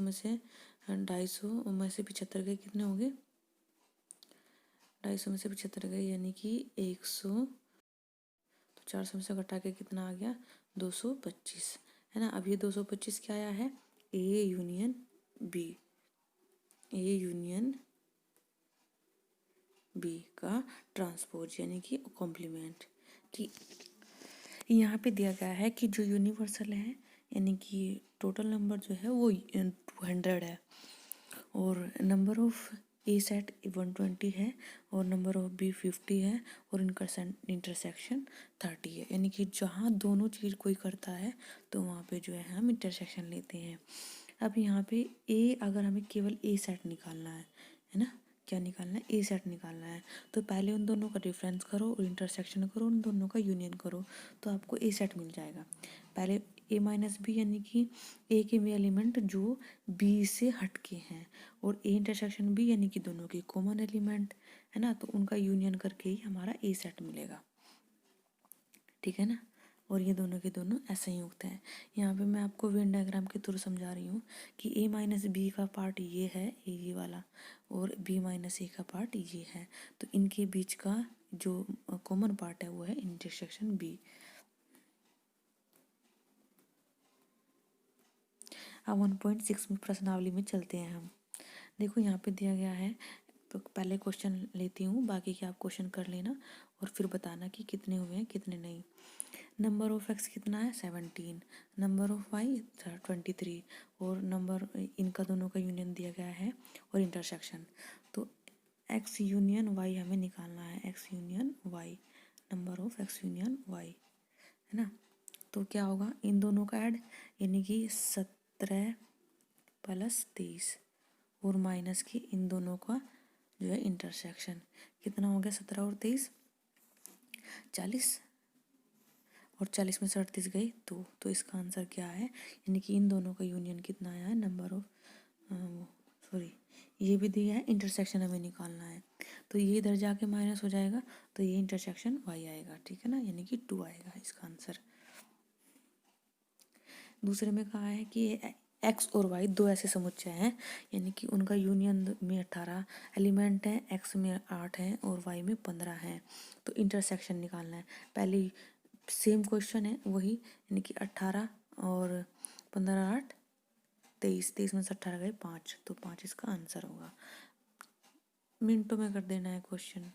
में से 75 गए, कितने हो गए 250 में से 75 गए यानी कि 100। तो 400 में से घटा के कितना आ गया 225, है ना। अब ये 225 क्या आया है, A union B, A union B का ट्रांसपोज यानी कि कॉम्प्लीमेंट। ठीक, यहाँ पे दिया गया है कि जो यूनिवर्सल है यानी कि टोटल नंबर जो है वो 200 है और नंबर ऑफ ए सेट 120 है और नंबर ऑफ बी 50 है और इनका इंटरसेक्शन 30 है। यानी कि जहाँ दोनों चीज़ कोई करता है तो वहाँ पे जो है हम इंटरसेक्शन लेते हैं। अब यहाँ पे ए, अगर हमें केवल ए सेट निकालना है ना, क्या निकालना है, ए सेट निकालना है, तो पहले उन दोनों का डिफरेंस करो और इंटरसेक्शन करो, उन दोनों का यूनियन करो तो आपको ए सेट मिल जाएगा। पहले ए माइनस बी यानी कि ए के वे एलिमेंट जो बी से हटके हैं और ए इंटरसेक्शन बी यानी कि दोनों के कॉमन एलिमेंट है ना, तो उनका यूनियन करके ही हमारा ए सेट मिलेगा। ठीक है ना, और ये दोनों के दोनों ऐसे ही होते हैं। यहाँ पे मैं आपको वेन डायग्राम के थ्रू समझा रही हूँ कि ए माइनस बी का पार्ट ये है, ये वाला, और बी माइनस ए का पार्ट ये है, तो इनके बीच का जो कॉमन पार्ट है वो है इंटरसेक्शन बी। अब 1.6 में प्रश्नावली में चलते हैं हम। देखो यहाँ पे दिया गया है, तो पहले क्वेश्चन लेती हूँ, बाकी के आप क्वेश्चन कर लेना और फिर बताना कि कितने हुए हैं कितने नहीं। नंबर ऑफ एक्स कितना है 17, नंबर ऑफ वाई 23 और नंबर इनका दोनों का यूनियन दिया गया है और इंटरसेक्शन। तो एक्स यूनियन वाई हमें निकालना है, X union Y, number of X union Y, है ना। तो क्या होगा, इन दोनों का ऐड यानी कि 17 प्लस 23 और माइनस की इन दोनों का जो है इंटरसेक्शन, कितना हो गया 17 और 23 40 और 40 में से 38 गई तो इसका आंसर क्या है, यानी कि इन दोनों का यूनियन कितना आया है, नंबर ऑफ सॉरी ये भी दिया है, इंटरसेक्शन हमें निकालना है, तो ये इधर जाके माइनस हो जाएगा तो ये इंटरसेक्शन वाई आएगा। ठीक है ना, यानी कि 2 आएगा इसका आंसर। दूसरे में कहा है कि एक्स और वाई दो ऐसे समुच्चय हैं यानी कि उनका यूनियन में 18 एलिमेंट हैं, एक्स में 8 हैं और वाई में 15 हैं, तो इंटरसेक्शन निकालना है। पहले सेम क्वेश्चन है वही, यानी कि 18 और 15 8 23, 23 में से 18 गए 5, तो 5 इसका आंसर होगा। मिनटों में कर देना है क्वेश्चन।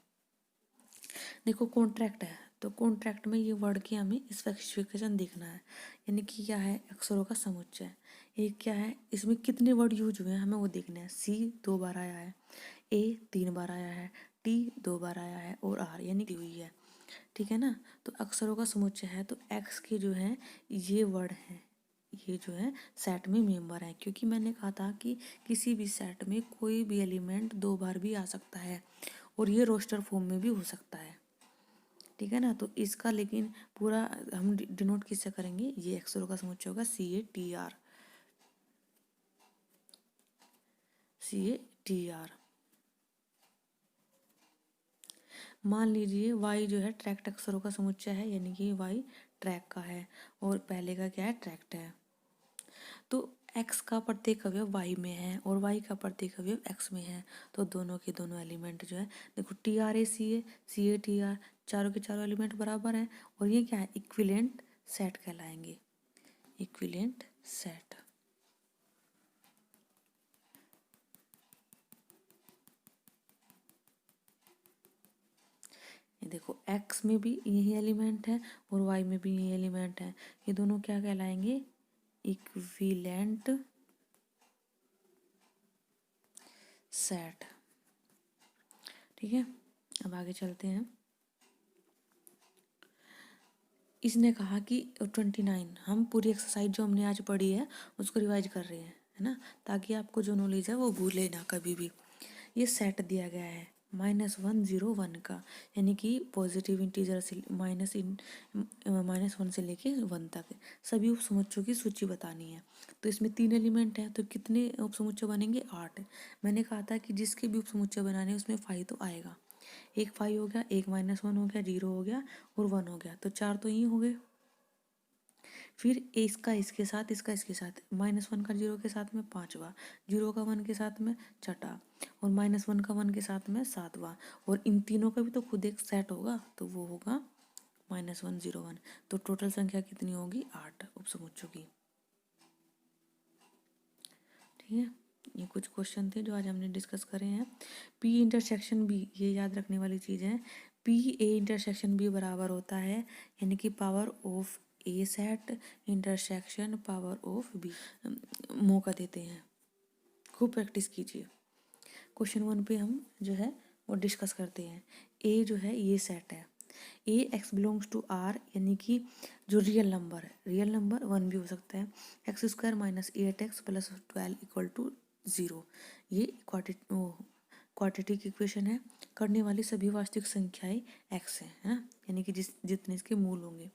देखो कॉन्ट्रैक्ट है, तो कॉन्ट्रैक्ट में ये वर्ड की हमें स्पेसिफिकेशन देखना है, यानी कि क्या है, अक्षरों का समुच्चय। एक क्या है, इसमें कितने वर्ड यूज हुए हैं हमें वो देखना है। सी 2 बार आया है, ए 3 बार आया है, टी 2 बार आया है और आर यानी कि हुई है। ठीक है ना, तो अक्षरों का समुच्चय है तो एक्स के जो है ये वर्ड हैं, ये जो है सेट में मेंबर है, क्योंकि मैंने कहा था कि किसी भी सेट में कोई भी एलिमेंट 2 बार भी आ सकता है और ये रोस्टर फॉर्म में भी हो सकता है। ठीक है ना, तो इसका लेकिन पूरा हम डिनोट किससे करेंगे, ये अक्षरों का समुच्चय होगा CATR, CATR। मान लीजिए y जो है ट्रैक्ट अक्षरों का समुच्चय है, यानी कि y ट्रैक का है और पहले का क्या है, ट्रैक्ट है। तो x का प्रत्येक अवयव y में है और y का प्रत्येक अवयव x में है, तो दोनों के दोनों एलिमेंट जो है, देखो TRACA CATR चारों के चारों एलिमेंट बराबर हैं और ये क्या है, इक्विवेलेंट सेट कहलाएंगे, इक्विवेलेंट सेट। ये देखो x में भी यही एलिमेंट है और y में भी यही एलिमेंट है, ये दोनों क्या कहलाएंगे, इक्विवेलेंट सेट। ठीक है, अब आगे चलते हैं। इसने कहा कि 29, हम पूरी एक्सरसाइज जो हमने आज पढ़ी है उसको रिवाइज कर रहे हैं, है ना, ताकि आपको जो नॉलेज है वो भूले ना कभी भी। ये सेट दिया गया है -1 0 1 का, यानी कि पॉजिटिव इंटीजर से -1 से लेके 1 तक सभी उपसमुच्चयों की सूची बतानी है। तो इसमें 3 एलिमेंट है, तो कितने उपसमुच्चय बनेंगे? 8। मैंने कहा था कि जिसके भी उपसमुच्चय बनाने हैं उसमें 5 तो आएगा। एक 5 हो गया, एक -1 हो गया, 0 हो गया और 1 हो गया, तो 4 तो यही हो गए। फिर इसका इसके साथ, इसका इसके साथ, -1 का 0 के साथ में 5वां, 0 का 1 के साथ में 6ठा और -1 का 1 के साथ में 7वां, और इन तीनों का भी तो खुद एक सेट होगा, तो वो होगा -1 0 1। तो टोटल संख्या कितनी होगी? 8 उपसमुच्चयों की। ठीक है, ये कुछ क्वेश्चन थे जो आज हमने डिस्कस करे हैं। P इंटरसेक्शन B, ये याद रखने वाली चीज़ है। P A इंटरसेक्शन B बराबर होता है, यानी कि power of A set intersection power of B। मौका देते हैं, खूब प्रैक्टिस कीजिए। क्वेश्चन 1 पे हम जो है वो डिस्कस करते हैं। A जो है ये सेट है, A x belongs to R, यानी कि जो रियल नंबर है, रियल नंबर 1 भी हो सकता है, x² - 8x + 12 = 0। ये क्वाड्रेटिक इक्वेशन है। करने वाली सभी वास्तविक संख्याएं x है ना, यानी कि जितने इसके मूल होंगे।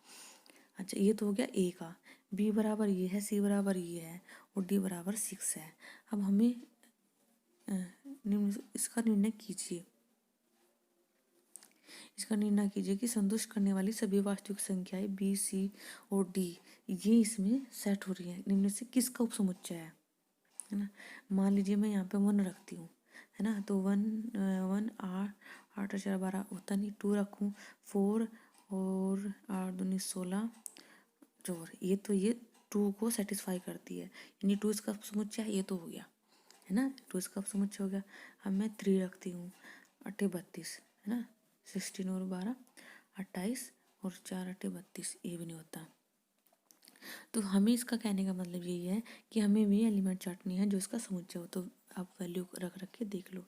अच्छा, ये तो हो गया A का। B बराबर ये है, C बराबर ये है और D बराबर 6 है। अब हमें इसका निर्णय कीजिए। इसका निर्णय कीजिए कि संतुष्ट करने वाली सभी वास्तविक संख्याएं B, C और D ये इसमें सेट हो रही है, निम्न से किसका उपसमुच्चय है ना। मान लीजिए मैं यहाँ पे 1 रखती हूँ, है ना, तो 1 1 8 8 4 12 होता नहीं, 2 रखूँ, 4 और 8 दूनी 16 4, ये तो ये 2 को सेटिस्फाई करती है, यानी 2 इसका उपसमुच्चय है, ये तो हो गया है ना, 2 इसका उपसमुच्चय हो गया। अब मैं 3 रखती हूँ, 8 32 है ना, 16 और 12 28 और 4 8 32, ये भी नहीं होता। तो हमें इसका कहने का मतलब यही है कि हमें भी एलिमेंट चाटनी है जो इसका समुच्चय हो। तो आप वैल्यू रख के देख लो।